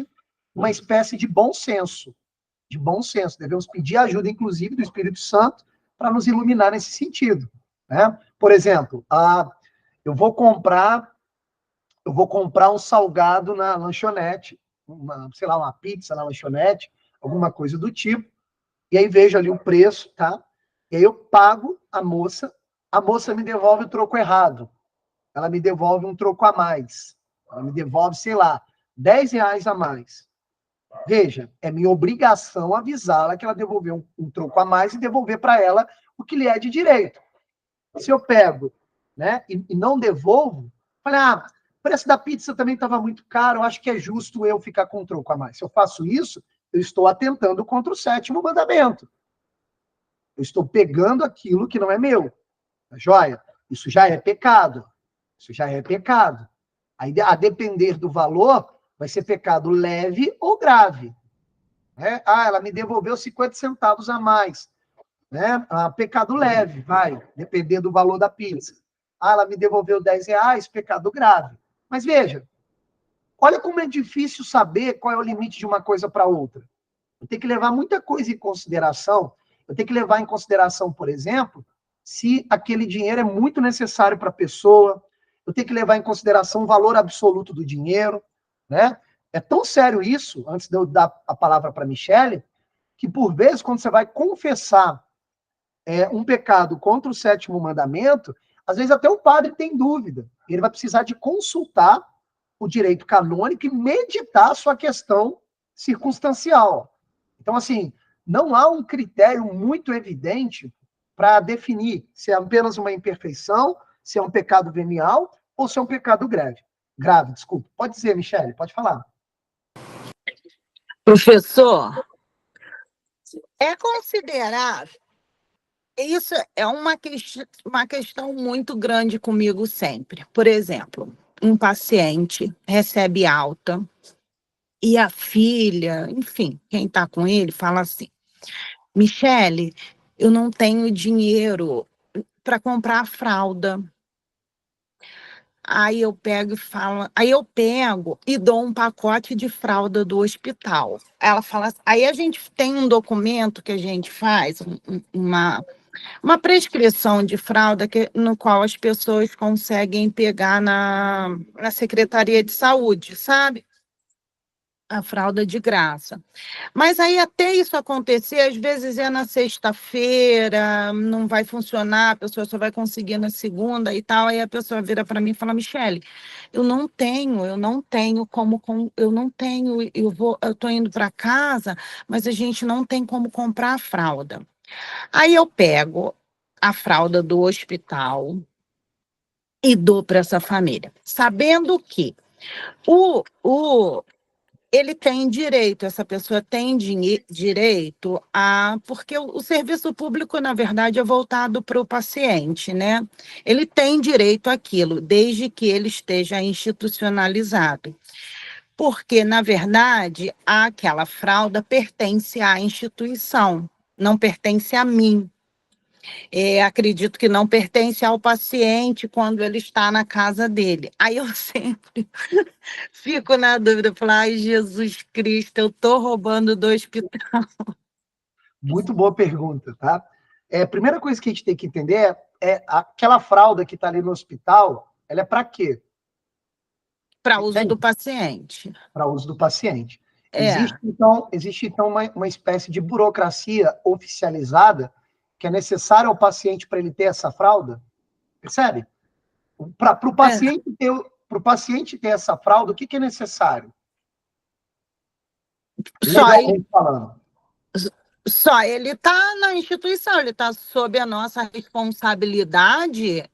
uma espécie de bom senso. De bom senso. Devemos pedir ajuda, inclusive, do Espírito Santo para nos iluminar nesse sentido. Né? Por exemplo, eu vou comprar um salgado na lanchonete, sei lá, uma pizza na lanchonete, alguma coisa do tipo, e aí vejo ali o preço, tá? E aí eu pago a moça me devolve o troco errado, ela me devolve um troco a mais, ela me devolve, sei lá, R$10 a mais. Veja, é minha obrigação avisá-la que ela devolveu um troco a mais e devolver para ela o que lhe é de direito. Se eu pego, né, e não devolvo, falei, o preço da pizza também estava muito caro, eu acho que é justo eu ficar com um troco a mais. Se eu faço isso, eu estou atentando contra o sétimo mandamento. Eu estou pegando aquilo que não é meu. Tá joia? Isso já é pecado. Isso já é pecado. Aí, a depender do valor, vai ser pecado leve ou grave. Né? Ela me devolveu 50 centavos a mais. Né? Pecado leve, vai, depender do valor da pizza. Ela me devolveu R$10, pecado grave. Mas veja, olha como é difícil saber qual é o limite de uma coisa para outra. Eu tenho que levar muita coisa em consideração. Eu tenho que levar em consideração, por exemplo, se aquele dinheiro é muito necessário para a pessoa. Eu tenho que levar em consideração o valor absoluto do dinheiro. Né? É tão sério isso, antes de eu dar a palavra para a Michele, que por vezes, quando você vai confessar um pecado contra o sétimo mandamento, às vezes até o padre tem dúvida. Ele vai precisar de consultar o direito canônico e meditar a sua questão circunstancial. Então, assim, não há um critério muito evidente para definir se é apenas uma imperfeição, se é um pecado venial ou se é um pecado grave. Grave, desculpa. Pode dizer, Michele, pode falar. Professor, é considerável. Isso é uma questão muito grande comigo sempre. Por exemplo, um paciente recebe alta e a filha, enfim, quem está com ele, fala assim: Michele, eu não tenho dinheiro para comprar a fralda. Aí eu pego e dou um pacote de fralda do hospital. Ela fala, aí a gente tem um documento que a gente faz, uma prescrição de fralda no qual as pessoas conseguem pegar na Secretaria de Saúde, sabe? A fralda de graça. Mas aí até isso acontecer, às vezes é na sexta-feira, não vai funcionar, a pessoa só vai conseguir na segunda e tal, aí a pessoa vira para mim e fala, Michele, eu não tenho como, eu não tenho, eu estou indo para casa, mas a gente não tem como comprar a fralda. Aí eu pego a fralda do hospital e dou para essa família, sabendo que o ele tem direito, essa pessoa tem direito a... Porque o serviço público, na verdade, é voltado para o paciente, né? Ele tem direito àquilo, desde que ele esteja institucionalizado. Porque, na verdade, aquela fralda pertence à instituição, não pertence a mim. Acredito que não pertence ao paciente quando ele está na casa dele. Aí eu sempre fico na dúvida, falo, ai, Jesus Cristo, eu estou roubando do hospital. Muito boa pergunta, tá? A primeira coisa que a gente tem que entender é aquela fralda que está ali no hospital, ela é para quê? Para uso do paciente. Para uso do paciente. Existe, então, uma espécie de burocracia oficializada que é necessária ao paciente para ele ter essa fralda? Percebe? Para o paciente ter essa fralda, o que é necessário? Legalmente falando. Só ele está na instituição, ele está sob a nossa responsabilidade,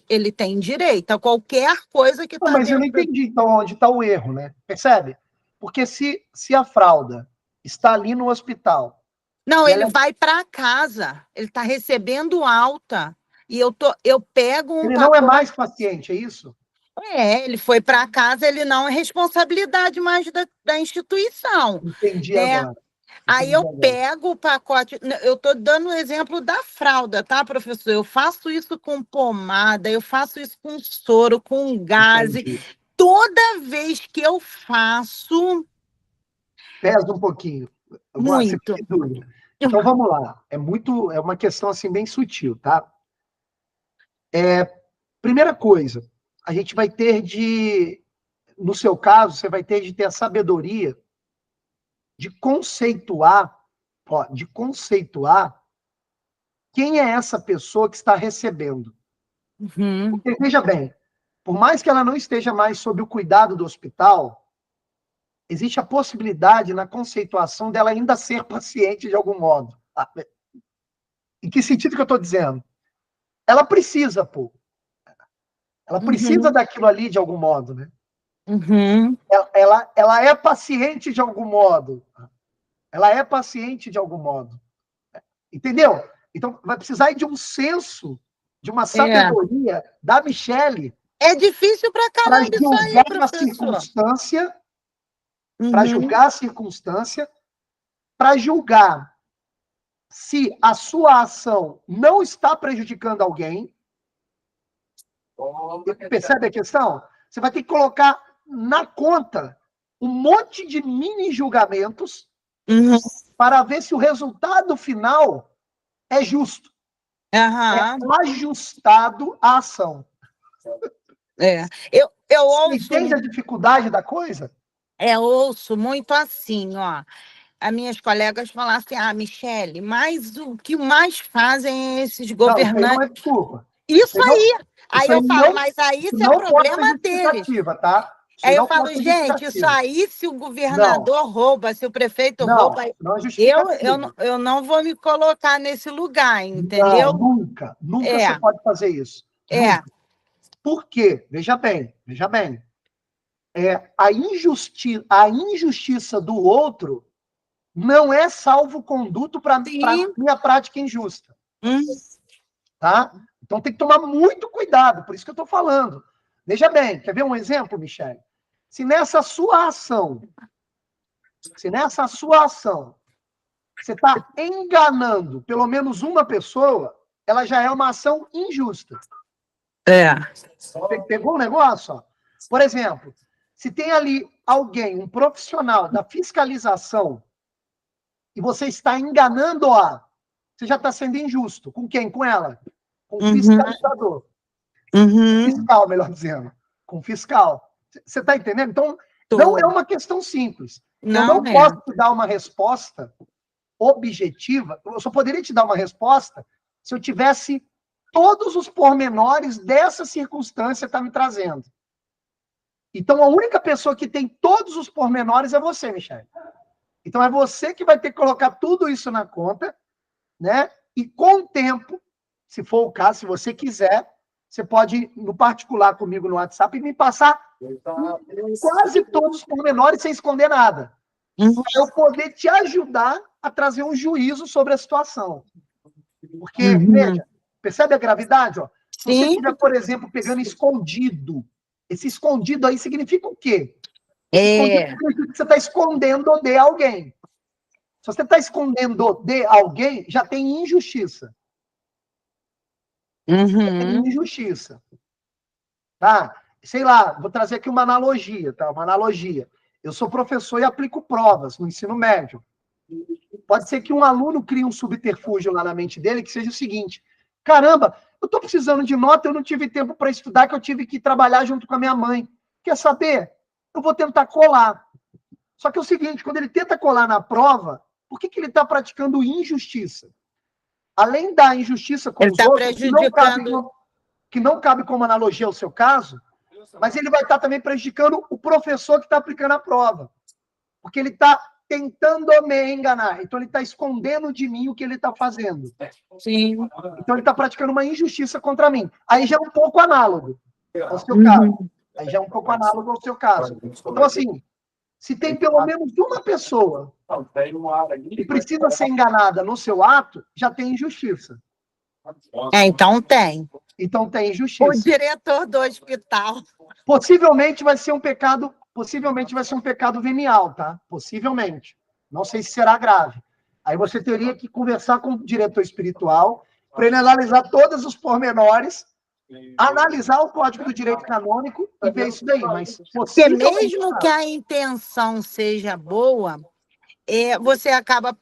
ele tem direito a qualquer coisa que está dentro. Mas eu não entendi, então, onde está o erro, né? Percebe? Porque se a fralda está ali no hospital... Não, ele vai para casa, ele está recebendo alta, e eu pego um Ele não é mais paciente, é isso? Ele foi para casa, ele não é responsabilidade mais da instituição. Entendi, né? agora. Aí eu pego o pacote, eu estou dando o exemplo da fralda, tá, professor? Eu faço isso com pomada, eu faço isso com soro, com gás. Toda vez que eu faço... Pesa um pouquinho. Muito. Então, vamos lá. É uma questão assim bem sutil, tá? Primeira coisa, a gente vai ter no seu caso, você vai ter de ter a sabedoria de conceituar quem é essa pessoa que está recebendo. Porque, veja bem, por mais que ela não esteja mais sob o cuidado do hospital, existe a possibilidade na conceituação dela ainda ser paciente de algum modo. Em que sentido que eu estou dizendo? Ela precisa, pô. Ela precisa daquilo ali de algum modo, né? Ela é paciente de algum modo. Ela é paciente de algum modo. Entendeu? Então, vai precisar de um senso, de uma sabedoria da Michele. É difícil pra caramba isso aí, professor. Para julgar a circunstância, para julgar se a sua ação não está prejudicando alguém. Percebe a questão? Você vai ter que colocar na conta um monte de mini julgamentos para ver se o resultado final é justo. É ajustado à ação. Eu ouço... Você entende a dificuldade da coisa? Eu ouço muito assim, ó. As minhas colegas falam assim, Michele, mas o que mais fazem esses governantes... Não, isso aí não é desculpa. Isso aí. Aí eu falo, mas aí isso é problema deles. Tá? Aí eu falo, gente, isso aí, se o governador rouba, se o prefeito rouba, eu não vou me colocar nesse lugar, entendeu? Não, nunca você pode fazer isso. Nunca. Por quê? Veja bem. A injustiça do outro não é salvo-conduto para minha prática injusta. Tá? Então tem que tomar muito cuidado, por isso que eu estou falando. Veja bem, quer ver um exemplo, Michele? Se nessa sua ação você está enganando pelo menos uma pessoa, ela já é uma ação injusta. Pegou o negócio? Ó? Por exemplo, se tem ali alguém, um profissional da fiscalização, e você está enganando, você já está sendo injusto. Com quem? Com ela. Com o fiscalizador. Fiscal, melhor dizendo. Com o fiscal. Você está entendendo? Então, não é uma questão simples. Eu não posso te dar uma resposta objetiva. Eu só poderia te dar uma resposta se eu tivesse todos os pormenores dessa circunstância que está me trazendo. Então, a única pessoa que tem todos os pormenores é você, Michele. Então, é você que vai ter que colocar tudo isso na conta, né? E com o tempo, se for o caso, se você quiser, você pode, no particular comigo no WhatsApp, e me passar quase todos os pormenores sem esconder nada. Para eu poder te ajudar a trazer um juízo sobre a situação. Porque, veja, percebe a gravidade? Ó? Se você estiver, por exemplo, pegando escondido, esse escondido aí significa o quê? Significa que você está escondendo de alguém. Se você está escondendo de alguém, já tem injustiça. Tem injustiça. Tá? Sei lá, vou trazer aqui uma analogia, tá? Uma analogia. Eu sou professor e aplico provas no ensino médio. Pode ser que um aluno crie um subterfúgio lá na mente dele que seja o seguinte: caramba, eu estou precisando de nota, eu não tive tempo para estudar, que eu tive que trabalhar junto com a minha mãe. Quer saber? Eu vou tentar colar. Só que é o seguinte, quando ele tenta colar na prova, por que ele está praticando injustiça? Além da injustiça com os outros, que não cabe como analogia ao seu caso, mas ele vai estar também prejudicando o professor que está aplicando a prova. Porque ele está tentando me enganar. Então, ele está escondendo de mim o que ele está fazendo. Sim. Então, ele está praticando uma injustiça contra mim. Aí já é um pouco análogo ao seu caso. Então, assim, se tem pelo menos uma pessoa que precisa ser enganada no seu ato, já tem injustiça. Então tem. Então tem injustiça. O diretor do hospital. Possivelmente vai ser um pecado venial, tá? Possivelmente. Não sei se será grave. Aí você teria que conversar com o diretor espiritual para ele analisar todos os pormenores, analisar o Código do Direito Canônico e ver isso daí. Mas porque mesmo que a intenção seja boa, você acaba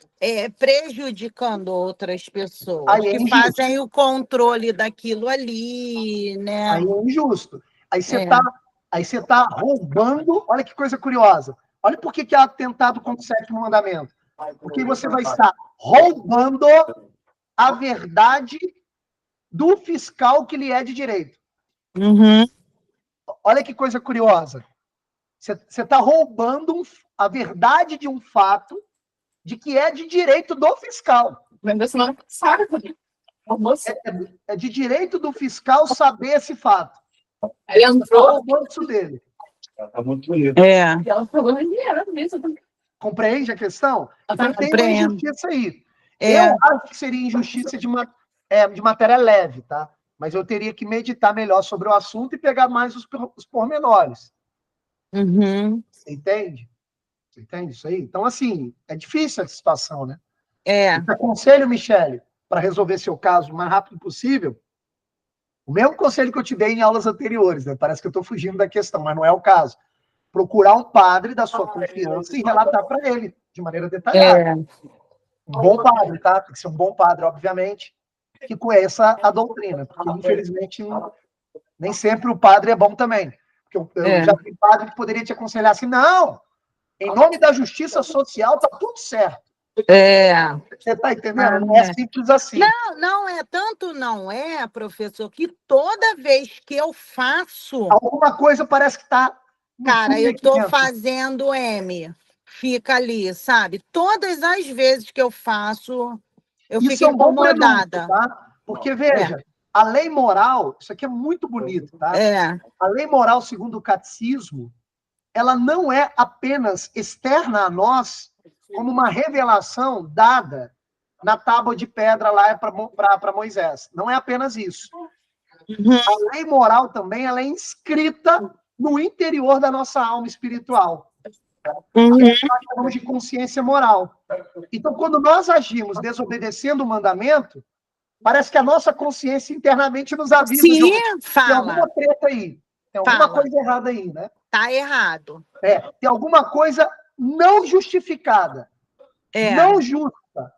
prejudicando outras pessoas que fazem o controle daquilo ali, né? Aí é injusto. Aí você está roubando. Olha que coisa curiosa. Olha por que é atentado contra o sétimo mandamento. Porque você vai estar roubando a verdade do fiscal que lhe é de direito. Olha que coisa curiosa. Você está roubando a verdade de um fato de que é de direito do fiscal. É de direito do fiscal saber esse fato. Ele entrou. Isso dele. Tá muito bonito. E ela falou dinheiro mesmo. Compreende a questão? Então tem uma injustiça aí. Eu acho que seria injustiça de matéria leve, tá? Mas eu teria que meditar melhor sobre o assunto e pegar mais os pormenores. Você entende? Você entende isso aí? Então, assim, é difícil essa situação, né? Eu te aconselho, Michele, para resolver seu caso o mais rápido possível, o mesmo conselho que eu te dei em aulas anteriores, né? Parece que eu estou fugindo da questão, mas não é o caso. Procurar um padre da sua confiança e relatar para ele, de maneira detalhada. Um bom padre, tá? Tem que ser um bom padre, obviamente, que conheça a doutrina, porque, infelizmente, nem sempre o padre é bom também. Porque eu já vi padre que poderia te aconselhar assim, não, em nome da justiça social, tá tudo certo. Você está entendendo? Não é simples assim. Não é, professor, que toda vez que eu faço... Alguma coisa parece que está... Cara, eu estou fazendo M. Fica ali, sabe? Todas as vezes que eu faço, eu fico incomodada. Tá? Porque, veja, a lei moral, isso aqui é muito bonito, tá? A lei moral, segundo o catecismo, ela não é apenas externa a nós, como uma revelação dada na tábua de pedra lá para Moisés. Não é apenas isso. A lei moral também ela é inscrita no interior da nossa alma espiritual. Nós chamamos de consciência moral. Então, quando nós agimos desobedecendo o mandamento, parece que a nossa consciência internamente nos avisa Sim, tem alguma treta aí, tem alguma coisa errada aí, né? Tá errado. Tem alguma coisa não justificada, não justa,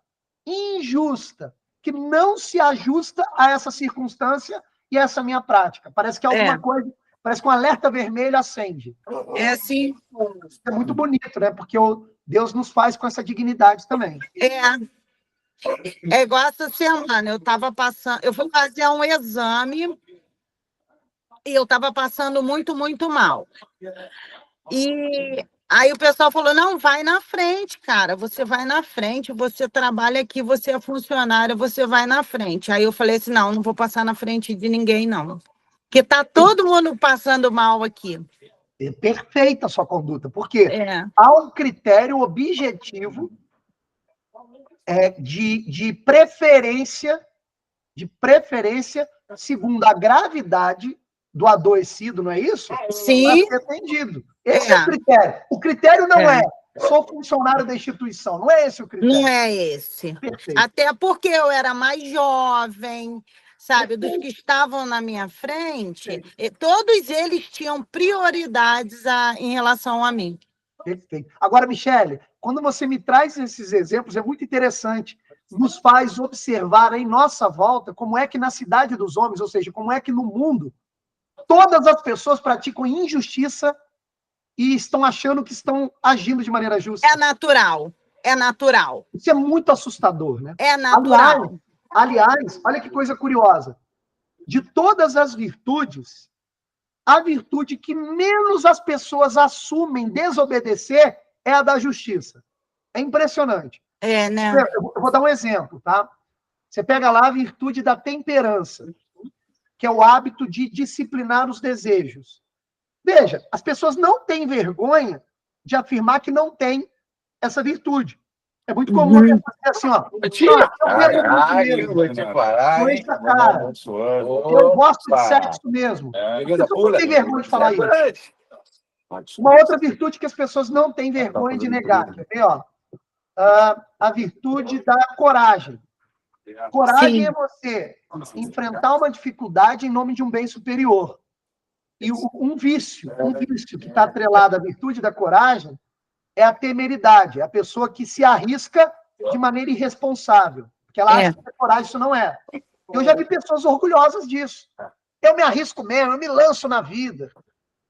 injusta, que não se ajusta a essa circunstância e a essa minha prática. Parece que alguma coisa, parece que um alerta vermelho acende. É assim. É muito bonito, né? Porque Deus nos faz com essa dignidade também. É igual essa semana, eu fui fazer um exame e eu estava passando muito, muito mal. E aí o pessoal falou, não, vai na frente, cara, você vai na frente, você trabalha aqui, você é funcionária, você vai na frente. Aí eu falei assim, não vou passar na frente de ninguém, não. Porque tá todo mundo passando mal aqui. É perfeita a sua conduta, porque há um critério objetivo de preferência, segundo a gravidade do adoecido, não é isso? Sim. Para ser atendido. Esse é o critério. O critério não é sou funcionário da instituição, não é esse o critério. Não é esse. Perfeito. Até porque eu era mais jovem, sabe? Dos que estavam na minha frente, todos eles tinham prioridades em relação a mim. Perfeito. Agora, Michele, quando você me traz esses exemplos, é muito interessante. Nos faz observar em nossa volta como é que na cidade dos homens, ou seja, como é que no mundo, todas as pessoas praticam injustiça e estão achando que estão agindo de maneira justa. É natural. Isso é muito assustador, né? É natural. Aliás, olha que coisa curiosa. De todas as virtudes, a virtude que menos as pessoas assumem desobedecer é a da justiça. É impressionante. Né? Eu vou dar um exemplo, tá? Você pega lá a virtude da temperança, que é o hábito de disciplinar os desejos. Veja, as pessoas não têm vergonha de afirmar que não têm essa virtude. É muito comum dizer assim, ó. Eu gosto de sexo mesmo. Eu não tenho vergonha de falar isso. Uma outra virtude que as pessoas não têm vergonha de negar. Quer ver, ó? A virtude da coragem. Coragem é você enfrentar uma dificuldade em nome de um bem superior. E um vício que está atrelado à virtude da coragem é a temeridade, é a pessoa que se arrisca de maneira irresponsável, porque ela acha que a coragem isso não é. Eu já vi pessoas orgulhosas disso. Eu me arrisco mesmo, eu me lanço na vida.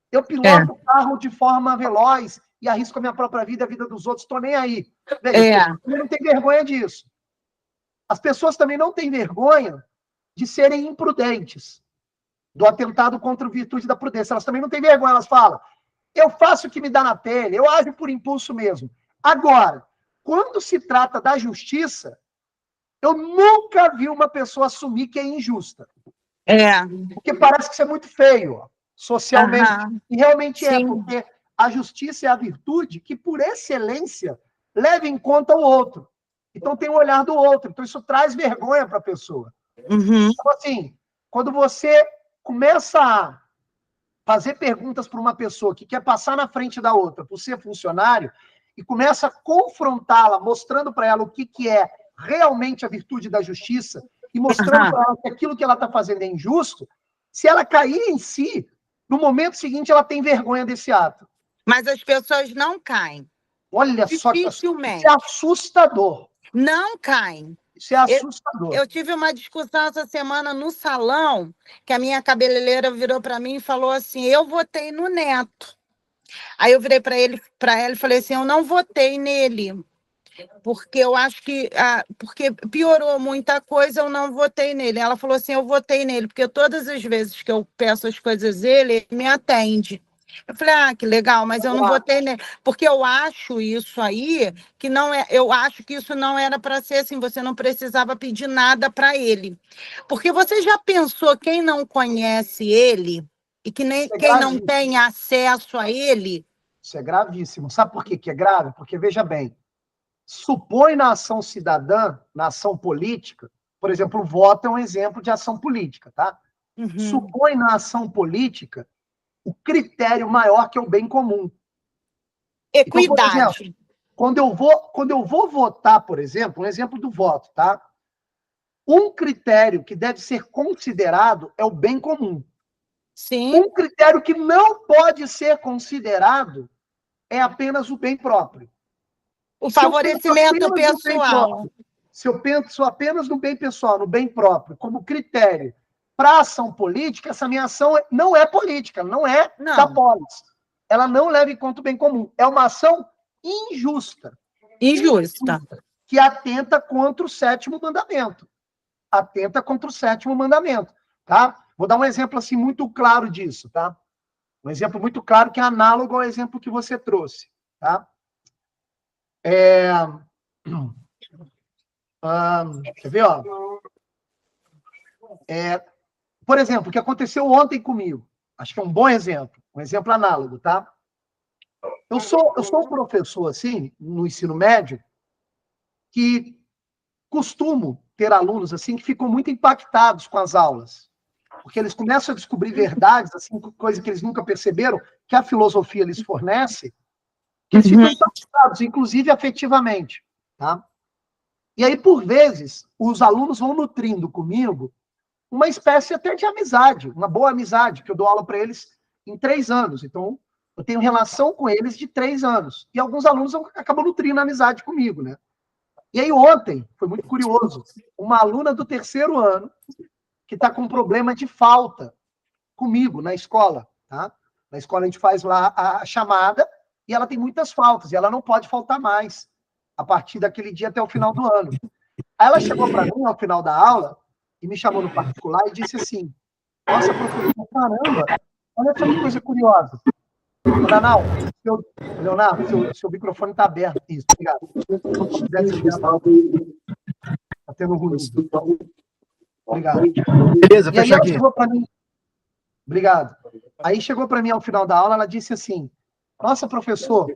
Eu piloto o carro de forma veloz e arrisco a minha própria vida, a vida dos outros, estou nem aí. Veja, eu não tenho vergonha disso. As pessoas também não têm vergonha de serem imprudentes, do atentado contra a virtude da prudência. Elas também não têm vergonha, elas falam, eu faço o que me dá na telha, eu ajo por impulso mesmo. Agora, quando se trata da justiça, eu nunca vi uma pessoa assumir que é injusta. Porque parece que isso é muito feio, ó, socialmente. E realmente porque a justiça é a virtude que, por excelência, leva em conta o outro. Então, tem o olhar do outro. Então, isso traz vergonha para a pessoa. Então, assim, quando você começa a fazer perguntas para uma pessoa que quer passar na frente da outra por ser funcionário e começa a confrontá-la, mostrando para ela o que é realmente a virtude da justiça e mostrando para ela que aquilo que ela está fazendo é injusto, se ela cair em si, no momento seguinte ela tem vergonha desse ato. Mas as pessoas não caem. Olha só, dificilmente. Isso é assustador. Não caem. Isso é assustador. Eu tive uma discussão essa semana no salão, que a minha cabeleireira virou para mim e falou assim, eu votei no Neto. Aí eu virei para ela e falei assim, eu não votei nele, porque eu acho que porque piorou muita coisa, eu não votei nele. Ela falou assim, eu votei nele, porque todas as vezes que eu peço as coisas dele, ele me atende. Eu falei, que legal, mas eu não votei nele. Porque eu acho isso aí, que não é. Eu acho que isso não era para ser assim, você não precisava pedir nada para ele. Porque você já pensou quem não conhece ele e que nem Isso é quem não gravíssimo. tem acesso a ele? Isso é gravíssimo. Sabe por que é grave? Porque, veja bem, supõe na ação cidadã, na ação política, por exemplo, o voto é um exemplo de ação política, tá? Uhum. Supõe na ação política o critério maior que é o bem comum. Então, por exemplo, Equidade. quando eu vou votar, por exemplo, um exemplo do voto, tá? Um critério que deve ser considerado é o bem comum. Sim, Um critério que não pode ser considerado é apenas o bem próprio. o Se eu penso favorecimento apenas no bem pessoal. próprio, se eu penso apenas no bem pessoal, no bem próprio, como critério para ação política, essa minha ação não é política, não é da Não, polis. Ela não leva em conta o bem comum. É uma ação injusta, injusta. que atenta contra o sétimo mandamento. Atenta contra o sétimo mandamento, tá? Vou dar um exemplo assim muito claro disso, tá? Um exemplo muito claro que é análogo ao exemplo que você trouxe, tá? Quer ver, ó? Por exemplo, o que aconteceu ontem comigo. Acho que é um bom exemplo, um exemplo análogo, tá? Eu sou um professor, assim, no ensino médio, que costumo ter alunos, assim, que ficam muito impactados com as aulas. Porque eles começam a descobrir verdades, assim, coisa que eles nunca perceberam, que a filosofia lhes fornece, que eles ficam impactados, inclusive afetivamente, tá? E aí, por vezes, os alunos vão nutrindo comigo uma espécie até de amizade, uma boa amizade, que eu dou aula para eles em 3 anos. Então, eu tenho relação com eles de 3 anos. E alguns alunos acabam nutrindo a amizade comigo, né? E aí, ontem, foi muito curioso, uma aluna do 3º ano, que está com problema de falta comigo na escola, tá? Na escola a gente faz lá a chamada e ela tem muitas faltas, e ela não pode faltar mais a partir daquele dia até o final do ano. Aí ela chegou para mim ao final da aula e me chamou no particular e disse assim: nossa, professor, caramba, olha só que coisa curiosa. Leonardo, seu microfone está aberto. Isso, obrigado. Se quiser desligar, está tendo ruído. Obrigado. Beleza, E aí fecha ela aqui. chegou para mim. Obrigado. Aí chegou para mim ao final da aula, ela disse assim: nossa, professor,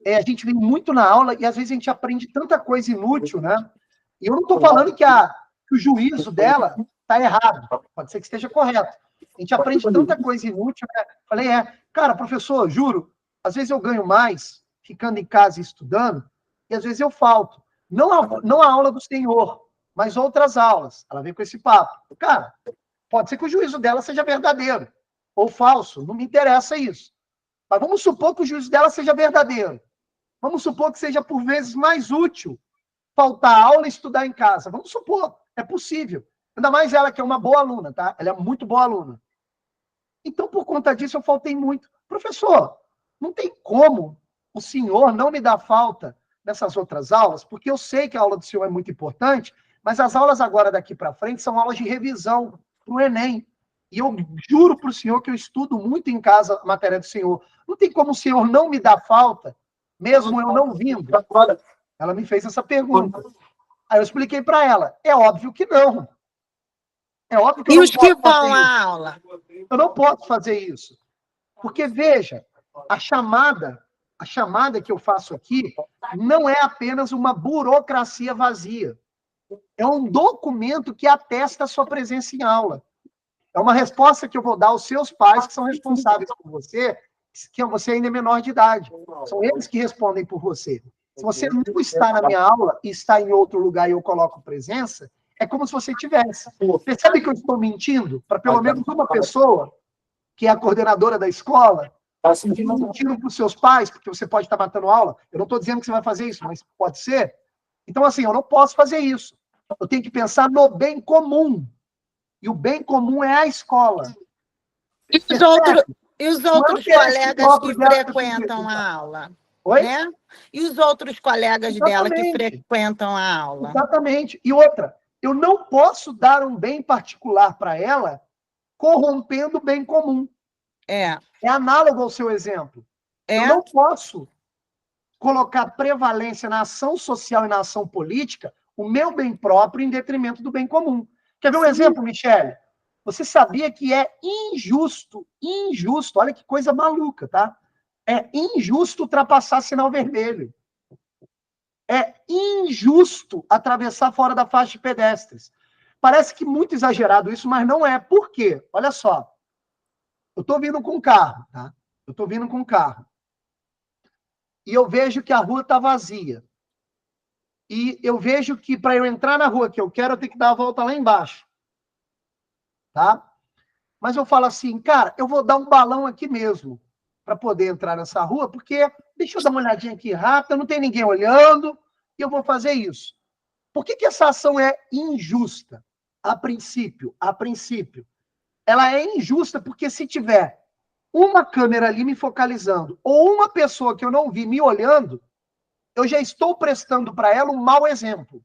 a gente vem muito na aula e às vezes a gente aprende tanta coisa inútil, né? E eu não estou falando que o juízo dela está errado, pode ser que esteja correto. A gente aprende tanta coisa inútil, né? Falei, cara, professor, juro, às vezes eu ganho mais ficando em casa e estudando, e às vezes eu falto. Não a aula do senhor, mas outras aulas. Ela veio com esse papo. Cara, pode ser que o juízo dela seja verdadeiro ou falso, não me interessa isso. Mas vamos supor que o juízo dela seja verdadeiro. Vamos supor que seja, por vezes, mais útil faltar aula e estudar em casa. Vamos supor, é possível. Ainda mais ela, que é uma boa aluna, tá? Ela é muito boa aluna. Então, por conta disso, eu faltei muito. Professor, não tem como o senhor não me dar falta nessas outras aulas, porque eu sei que a aula do senhor é muito importante, mas as aulas agora daqui para frente são aulas de revisão para o Enem. E eu juro para o senhor que eu estudo muito em casa a matéria do senhor. Não tem como o senhor não me dar falta, mesmo eu não vindo? Ela me fez essa pergunta. Aí eu expliquei para ela. É óbvio que não. É óbvio que eu E não os que posso vão fazer isso. à aula? Eu não posso fazer isso. Porque, veja, a chamada que eu faço aqui não é apenas uma burocracia vazia. É um documento que atesta a sua presença em aula. É uma resposta que eu vou dar aos seus pais, que são responsáveis por você, que você ainda é menor de idade. São eles que respondem por você. Se você não está na minha aula e está em outro lugar e eu coloco presença, é como se você tivesse. Percebe que eu estou mentindo para pelo menos uma pessoa, que é a coordenadora da escola, e não mentindo para os seus pais, porque você pode estar matando aula. Eu não estou dizendo que você vai fazer isso, mas pode ser. Então, assim, eu não posso fazer isso. Eu tenho que pensar no bem comum. E o bem comum é a escola. E os outros colegas que frequentam a aula? Oi? Né? E os outros colegas dela que frequentam a aula? Exatamente. E outra, eu não posso dar um bem particular para ela corrompendo o bem comum. É. É análogo ao seu exemplo. É. Eu não posso colocar prevalência na ação social e na ação política o meu bem próprio em detrimento do bem comum. Quer ver um exemplo, Michele? Você sabia que é injusto, olha que coisa maluca, tá? É injusto ultrapassar sinal vermelho. É injusto atravessar fora da faixa de pedestres. Parece que muito exagerado isso, mas não é. Por quê? Olha só. Eu estou vindo com carro, tá? Eu estou vindo com carro. E eu vejo que a rua está vazia. E eu vejo que para eu entrar na rua que eu quero, eu tenho que dar a volta lá embaixo. Tá? Mas eu falo assim, cara, eu vou dar um balão aqui mesmo para poder entrar nessa rua, porque deixa eu dar uma olhadinha aqui rápida, não tem ninguém olhando, e eu vou fazer isso. Por que essa ação é injusta? A princípio, ela é injusta porque se tiver uma câmera ali me focalizando ou uma pessoa que eu não vi me olhando, eu já estou prestando para ela um mau exemplo.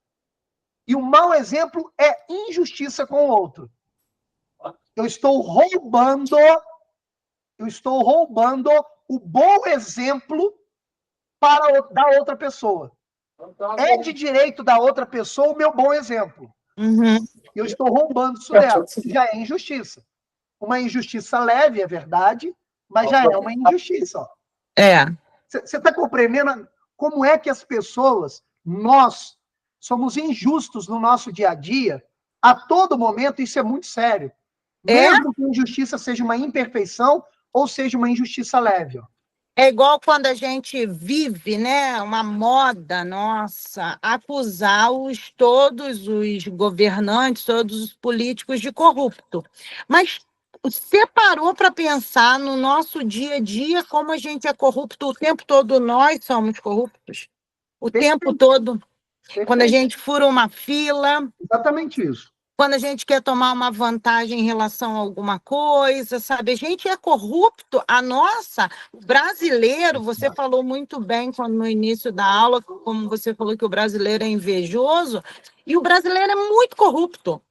E o mau exemplo é injustiça com o outro. Eu estou roubando o bom exemplo da outra pessoa. É de direito da outra pessoa o meu bom exemplo. Uhum. Eu estou roubando isso dela. Já é injustiça. Uma injustiça leve, é verdade, mas já é uma injustiça. Ó. É. Você está compreendendo como é que as pessoas, nós, somos injustos no nosso dia a dia, a todo momento, isso é muito sério. Mesmo que a injustiça seja uma imperfeição ou seja uma injustiça leve. Ó. É igual quando a gente vive, né, uma moda nossa, acusar todos os governantes, todos os políticos de corrupto. Mas você parou para pensar no nosso dia a dia como a gente é corrupto o tempo todo? Nós somos corruptos. O tempo todo. Quando a gente fura uma fila. Exatamente isso. Quando a gente quer tomar uma vantagem em relação a alguma coisa, sabe? A gente é corrupto. O brasileiro, você falou muito bem no início da aula, como você falou que o brasileiro é invejoso, e o brasileiro é muito corrupto.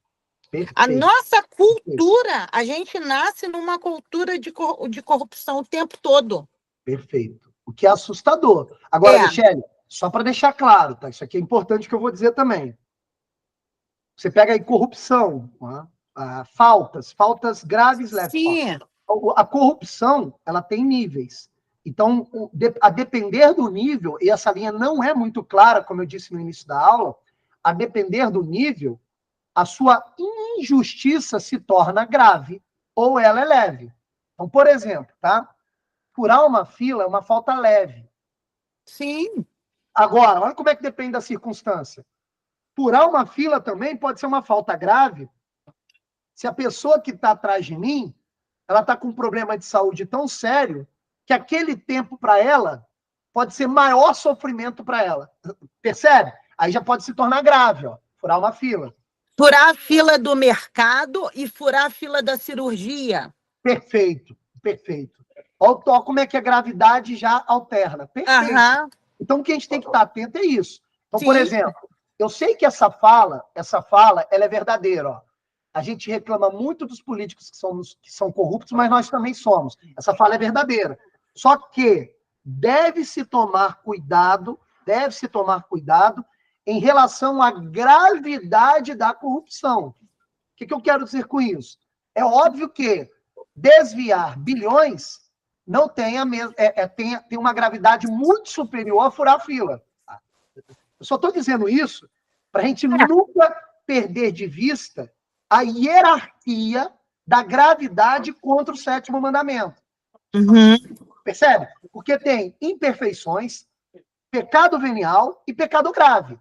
Perfeito. A nossa cultura, a gente nasce numa cultura de corrupção o tempo todo. Perfeito. O que é assustador. Agora, Michele, só para deixar claro, tá? Isso aqui é importante que eu vou dizer também. Você pega aí corrupção, faltas graves, leves. Sim. A corrupção, ela tem níveis. Então, a depender do nível, e essa linha não é muito clara, como eu disse no início da aula, a depender do nível, a sua injustiça se torna grave ou ela é leve. Então, por exemplo, tá? Furar uma fila é uma falta leve. Sim. Agora, olha como é que depende da circunstância. Furar uma fila também pode ser uma falta grave se a pessoa que está atrás de mim, ela está com um problema de saúde tão sério que aquele tempo para ela pode ser maior sofrimento para ela. Percebe? Aí já pode se tornar grave, ó, furar uma fila. Furar a fila do mercado e furar a fila da cirurgia. Perfeito, perfeito. Olha como é que a gravidade já alterna. Perfeito. Aham. Então, o que a gente tem que estar atento é isso. Então, Sim. por exemplo, eu sei que essa fala, ela é verdadeira. Ó. A gente reclama muito dos políticos que são corruptos, mas nós também somos. Essa fala é verdadeira. Só que deve-se tomar cuidado em relação à gravidade da corrupção. O que eu quero dizer com isso? É óbvio que desviar bilhões não tem tem uma gravidade muito superior a furar a fila. Eu só estou dizendo isso para a gente nunca perder de vista a hierarquia da gravidade contra o sétimo mandamento. Uhum. Percebe? Porque tem imperfeições, pecado venial e pecado grave.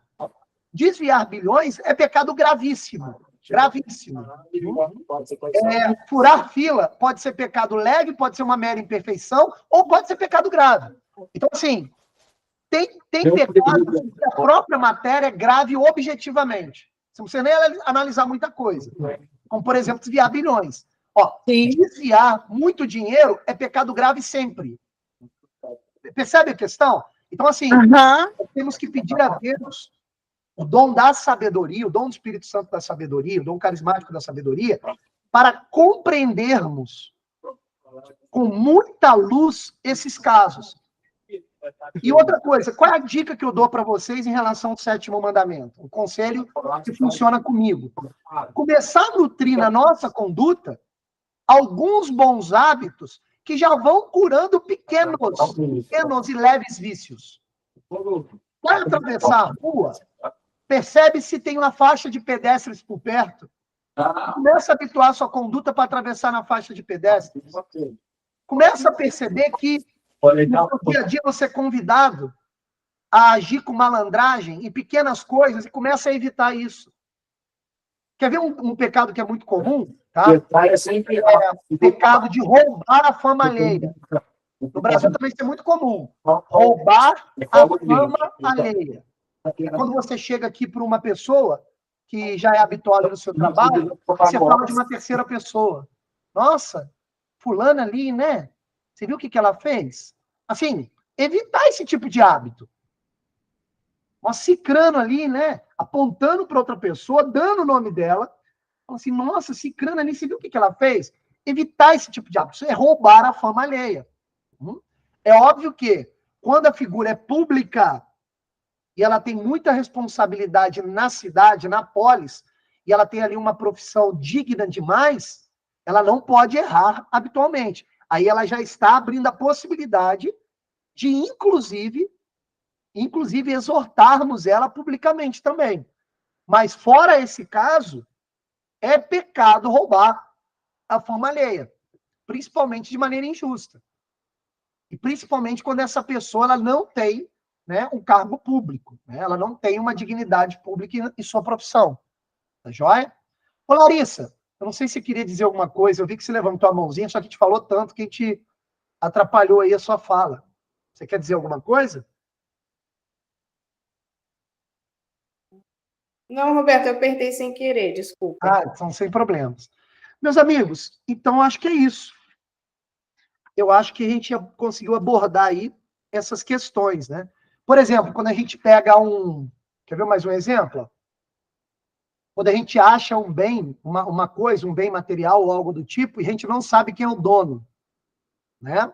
Desviar bilhões é pecado gravíssimo. Gravíssimo. Furar fila pode ser pecado leve, pode ser uma mera imperfeição, ou pode ser pecado grave. Então, assim, tem pecados que a própria matéria é grave objetivamente. Você não precisa nem analisar muita coisa. Como, por exemplo, desviar bilhões. Ó, desviar muito dinheiro é pecado grave sempre. Percebe a questão? Então, assim, nós temos que pedir a Deus o dom da sabedoria, o dom do Espírito Santo da sabedoria, o dom carismático da sabedoria, para compreendermos com muita luz esses casos. E outra coisa, qual é a dica que eu dou para vocês em relação ao 7º mandamento? Um conselho que funciona comigo. Começar a nutrir na nossa conduta alguns bons hábitos que já vão curando pequenos e leves vícios. Vai atravessar a rua, percebe se tem uma faixa de pedestres por perto. Começa a habituar a sua conduta para atravessar na faixa de pedestres. Começa a perceber que no dia a dia você é convidado a agir com malandragem em pequenas coisas e começa a evitar isso. Quer ver um pecado que é muito comum? Tá? É o pecado de roubar a fama alheia. No Brasil também isso é muito comum. Roubar a fama alheia. Quando você chega aqui para uma pessoa que já é habituada no seu trabalho, você fala de uma terceira pessoa. Nossa, fulana ali, né? Você viu o que ela fez? Assim, evitar esse tipo de hábito. Uma cicrano ali, né? Apontando para outra pessoa, dando o nome dela. Fala assim, nossa, cicrano ali, você viu o que ela fez? Evitar esse tipo de hábito. Isso é roubar a fama alheia. É óbvio que, quando a figura é pública e ela tem muita responsabilidade na cidade, na polis, e ela tem ali uma profissão digna demais, ela não pode errar habitualmente. Aí ela já está abrindo a possibilidade de, inclusive, exortarmos ela publicamente também. Mas, fora esse caso, é pecado roubar a fama alheia, principalmente de maneira injusta. E principalmente quando essa pessoa ela não tem, né, um cargo público, né? Ela não tem uma dignidade pública em sua profissão. Tá joia? Ô, Larissa, eu não sei se você queria dizer alguma coisa, eu vi que você levantou a mãozinha, só que a gente falou tanto que a gente atrapalhou aí a sua fala. Você quer dizer alguma coisa? Não, Roberto, eu apertei sem querer, desculpa. Ah, então sem problemas. Meus amigos, então acho que é isso. Eu acho que a gente conseguiu abordar aí essas questões, né? Por exemplo, quando a gente pega Quer ver mais um exemplo? Quando a gente acha um bem, uma coisa, um bem material ou algo do tipo, e a gente não sabe quem é o dono, né?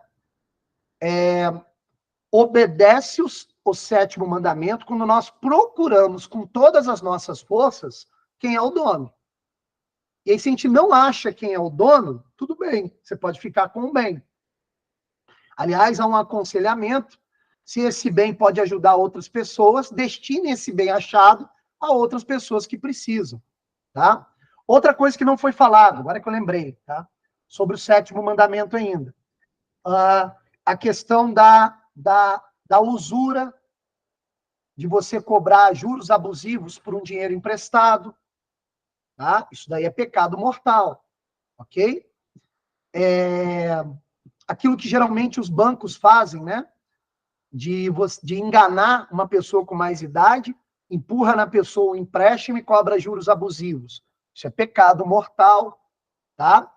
Obedece o 7º mandamento quando nós procuramos com todas as nossas forças quem é o dono. E aí, se a gente não acha quem é o dono, tudo bem, você pode ficar com o bem. Aliás, há um aconselhamento, se esse bem pode ajudar outras pessoas, destine esse bem achado a outras pessoas que precisam, tá? Outra coisa que não foi falado, agora que eu lembrei, tá? Sobre o 7º mandamento ainda. A questão da usura, de você cobrar juros abusivos por um dinheiro emprestado, tá? Isso daí é pecado mortal, ok? Aquilo que geralmente os bancos fazem, né? De enganar uma pessoa com mais idade, empurra na pessoa um empréstimo e cobra juros abusivos. Isso é pecado mortal, tá?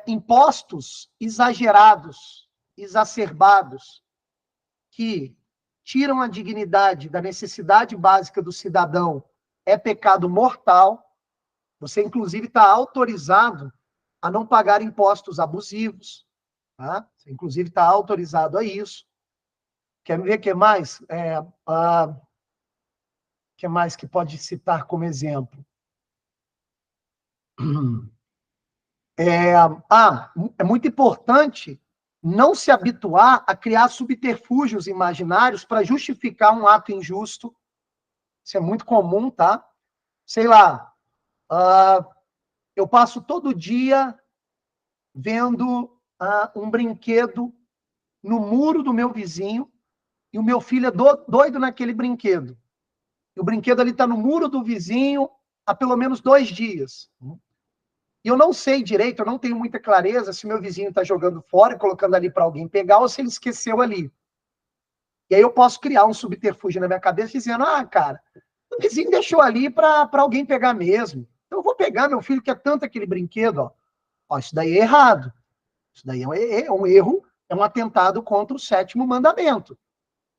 Impostos exagerados, exacerbados, que tiram a dignidade da necessidade básica do cidadão, é pecado mortal. Você, inclusive, está autorizado a não pagar impostos abusivos, tá? Você, inclusive, está autorizado a isso. Quer ver o que mais? Que mais que pode citar como exemplo? É muito importante não se habituar a criar subterfúgios imaginários para justificar um ato injusto. Isso é muito comum, tá? Sei lá, eu passo todo dia vendo um brinquedo no muro do meu vizinho e o meu filho é doido naquele brinquedo. E o brinquedo ali está no muro do vizinho há pelo menos 2 dias. E eu não sei direito, eu não tenho muita clareza se meu vizinho está jogando fora, colocando ali para alguém pegar, ou se ele esqueceu ali. E aí eu posso criar um subterfúgio na minha cabeça dizendo, cara, o vizinho deixou ali para alguém pegar mesmo. Então eu vou pegar, meu filho quer tanto aquele brinquedo, ó, isso daí é errado. Isso daí é um erro, é um atentado contra o 7º mandamento.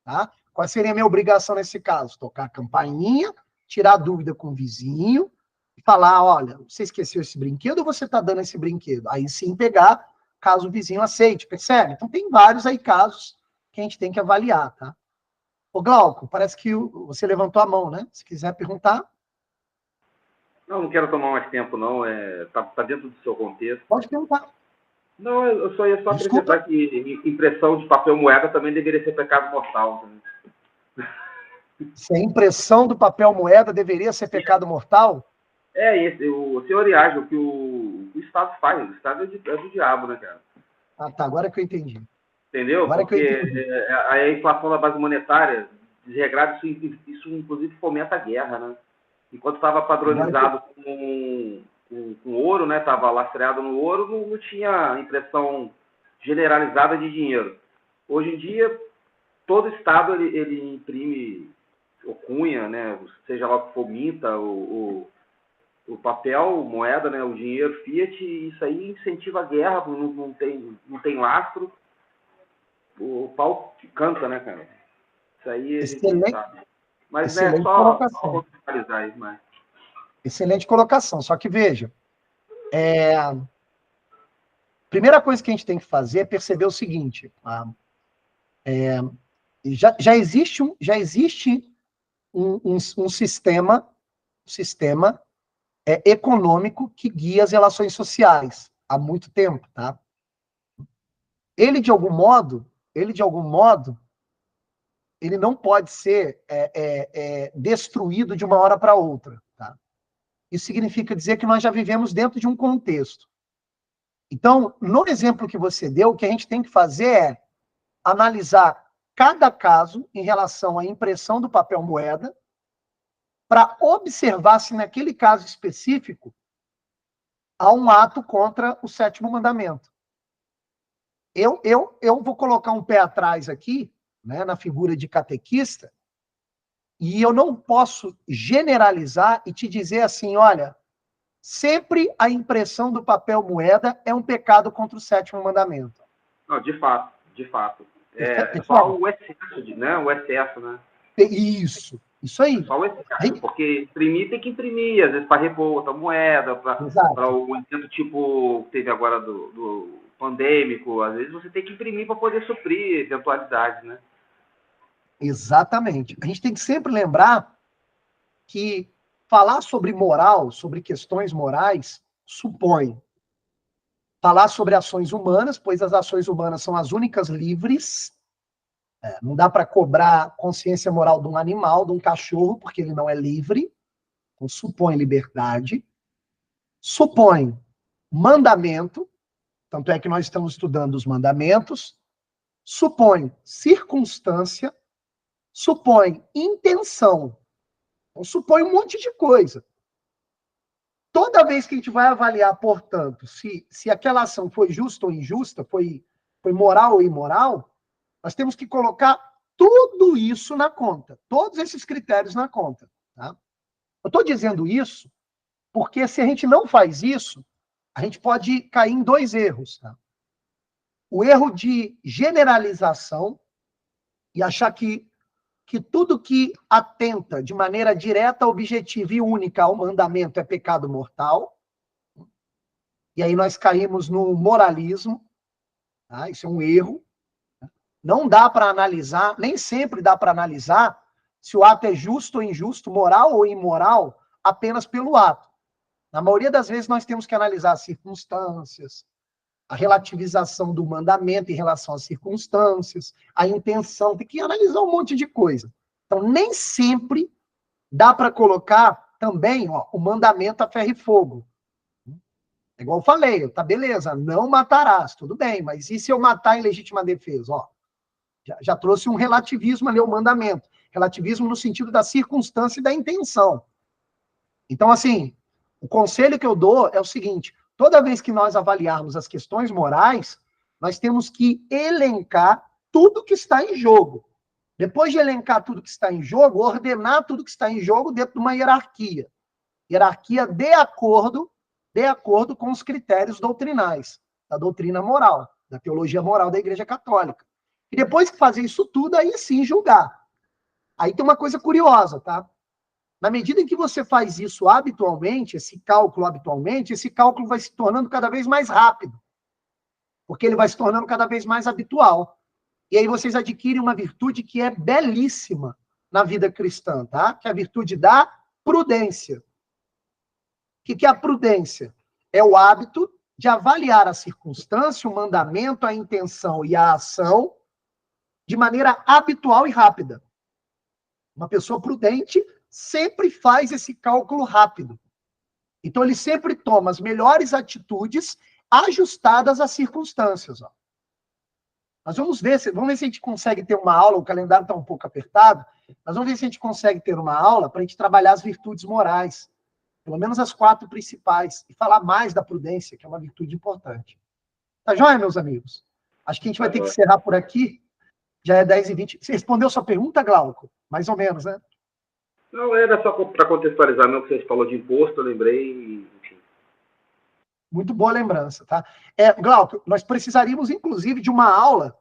Tá? Qual seria a minha obrigação nesse caso? Tocar a campainha, tirar dúvida com o vizinho, e falar, olha, você esqueceu esse brinquedo ou você está dando esse brinquedo? Aí sim pegar caso o vizinho aceite, percebe? Então, tem vários aí casos que a gente tem que avaliar, tá? Ô, Glauco, parece que você levantou a mão, né? Se quiser perguntar. Não quero tomar mais tempo, não. Tá dentro do seu contexto. Pode perguntar. Não, eu só ia Desculpa. acrescentar que impressão de papel moeda também deveria ser pecado mortal. Né? Se a impressão do papel moeda deveria ser pecado mortal? O senhor Iage, o que o Estado faz. O Estado é do diabo, né, cara? Ah, tá. Agora que eu entendi. Entendeu? Agora Porque que eu entendi. a inflação da base monetária, desregrada, isso inclusive fomenta a guerra, né? Enquanto estava padronizado com ouro, né? Estava lastreado no ouro, não tinha impressão generalizada de dinheiro. Hoje em dia, todo Estado ele imprime ou cunha, né? Seja lá o que for, minta, o papel, moeda, né? O dinheiro fiat, e isso aí incentiva a guerra, não tem lastro. O pau canta, né, cara? Isso aí a gente sabe. Mas é só contextualizar aí, mas... Excelente colocação. Só que, veja, primeira coisa que a gente tem que fazer é perceber o seguinte, já existe um sistema econômico que guia as relações sociais há muito tempo, tá? Ele, de algum modo, ele não pode ser destruído de uma hora para outra, tá? Isso significa dizer que nós já vivemos dentro de um contexto. Então, no exemplo que você deu, o que a gente tem que fazer é analisar cada caso em relação à impressão do papel moeda para observar se naquele caso específico há um ato contra o sétimo mandamento. Eu vou colocar um pé atrás aqui, né, na figura de catequista, e eu não posso generalizar e te dizer assim, olha, sempre a impressão do papel moeda é um pecado contra o sétimo mandamento. Não, de fato. Só o excesso, né? O excesso, né? Isso aí. Só o excesso, porque imprimir tem que imprimir, às vezes para repor outra moeda, para o intento tipo que teve agora do pandêmico, às vezes você tem que imprimir para poder suprir eventualidades, né? Exatamente. A gente tem que sempre lembrar que falar sobre moral, sobre questões morais, supõe falar sobre ações humanas, pois as ações humanas são as únicas livres. Não dá para cobrar consciência moral de um animal, de um cachorro, porque ele não é livre. Então, supõe liberdade. Supõe mandamento, tanto é que nós estamos estudando os mandamentos. Supõe circunstância. Supõe intenção. Então, supõe um monte de coisa. Toda vez que a gente vai avaliar, portanto, se aquela ação foi justa ou injusta, foi moral ou imoral, nós temos que colocar tudo isso na conta, todos esses critérios na conta. Tá? Eu estou dizendo isso porque se a gente não faz isso, a gente pode cair em dois erros. Tá? O erro de generalização e achar que tudo que atenta de maneira direta, objetiva e única ao mandamento é pecado mortal. E aí nós caímos no moralismo. Tá? Isso é um erro. Não dá para analisar, nem sempre dá para analisar se o ato é justo ou injusto, moral ou imoral, apenas pelo ato. Na maioria das vezes nós temos que analisar as circunstâncias, a relativização do mandamento em relação às circunstâncias, a intenção, tem que analisar um monte de coisa. Então, nem sempre dá para colocar também o mandamento a ferro e fogo. É igual eu falei, tá beleza, não matarás, tudo bem, mas e se eu matar em legítima defesa? Já trouxe um relativismo ali ao mandamento. Relativismo no sentido da circunstância e da intenção. Então, assim, o conselho que eu dou é o seguinte, toda vez que nós avaliarmos as questões morais, nós temos que elencar tudo que está em jogo. Depois de elencar tudo que está em jogo, ordenar tudo que está em jogo dentro de uma hierarquia. Hierarquia de acordo com os critérios doutrinais, da doutrina moral, da teologia moral da Igreja Católica. E depois que fazer isso tudo, aí sim julgar. Aí tem uma coisa curiosa, tá? Na medida em que você faz isso habitualmente, esse cálculo vai se tornando cada vez mais rápido. porque ele vai se tornando cada vez mais habitual. E aí vocês adquirem uma virtude que é belíssima na vida cristã, tá? Que é a virtude da prudência. O que é a prudência? É o hábito de avaliar a circunstância, o mandamento, a intenção e a ação de maneira habitual e rápida. Uma pessoa prudente sempre faz esse cálculo rápido. Então, ele sempre toma as melhores atitudes ajustadas às circunstâncias. Ó. Nós vamos ver se a gente consegue ter uma aula, o calendário está um pouco apertado, mas vamos ver se a gente consegue ter uma aula para a gente trabalhar as virtudes morais, pelo menos as 4 principais, e falar mais da prudência, que é uma virtude importante. Tá joia, meus amigos? Acho que a gente vai ter que encerrar por aqui. Já é 10h20. Você respondeu sua pergunta, Glauco? Mais ou menos, né? Não, era só para contextualizar mesmo que você falou de imposto, eu lembrei, enfim. Muito boa lembrança, tá? Glauco, nós precisaríamos, inclusive, de uma aula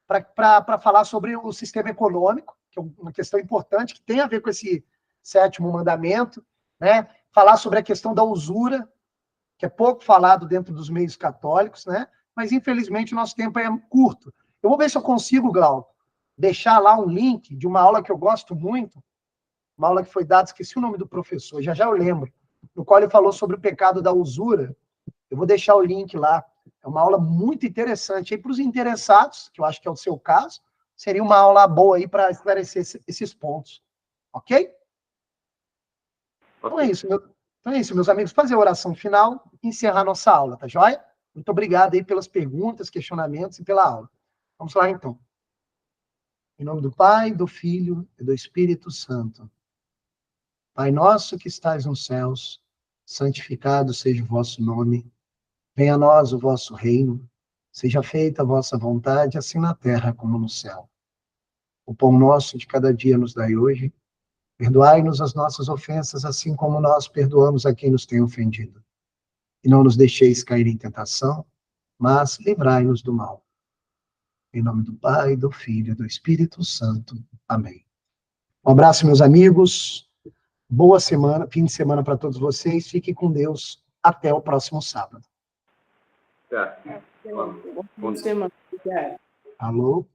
para falar sobre o sistema econômico, que é uma questão importante, que tem a ver com esse 7º mandamento, né? Falar sobre a questão da usura, que é pouco falado dentro dos meios católicos, né? Mas, infelizmente, o nosso tempo é curto. Eu vou ver se eu consigo, Glauco, deixar lá um link de uma aula que eu gosto muito, uma aula que foi dada, esqueci o nome do professor, já eu lembro, no qual ele falou sobre o pecado da usura. Eu vou deixar o link lá. É uma aula muito interessante. E para os interessados, que eu acho que é o seu caso, seria uma aula boa aí para esclarecer esses pontos. Ok? Então é isso, meus amigos. Fazer a oração final e encerrar nossa aula, tá joia? Muito obrigado aí pelas perguntas, questionamentos e pela aula. Vamos lá, então. Em nome do Pai, do Filho e do Espírito Santo. Pai nosso que estais nos céus, santificado seja o vosso nome. Venha a nós o vosso reino. Seja feita a vossa vontade, assim na terra como no céu. O pão nosso de cada dia nos dai hoje. Perdoai-nos as nossas ofensas, assim como nós perdoamos a quem nos tem ofendido. E não nos deixeis cair em tentação, mas livrai-nos do mal. Em nome do Pai, do Filho e do Espírito Santo. Amém. Um abraço, meus amigos. Boa semana, fim de semana para todos vocês. Fiquem com Deus. Até o próximo sábado. Tá. Bom semana. Alô?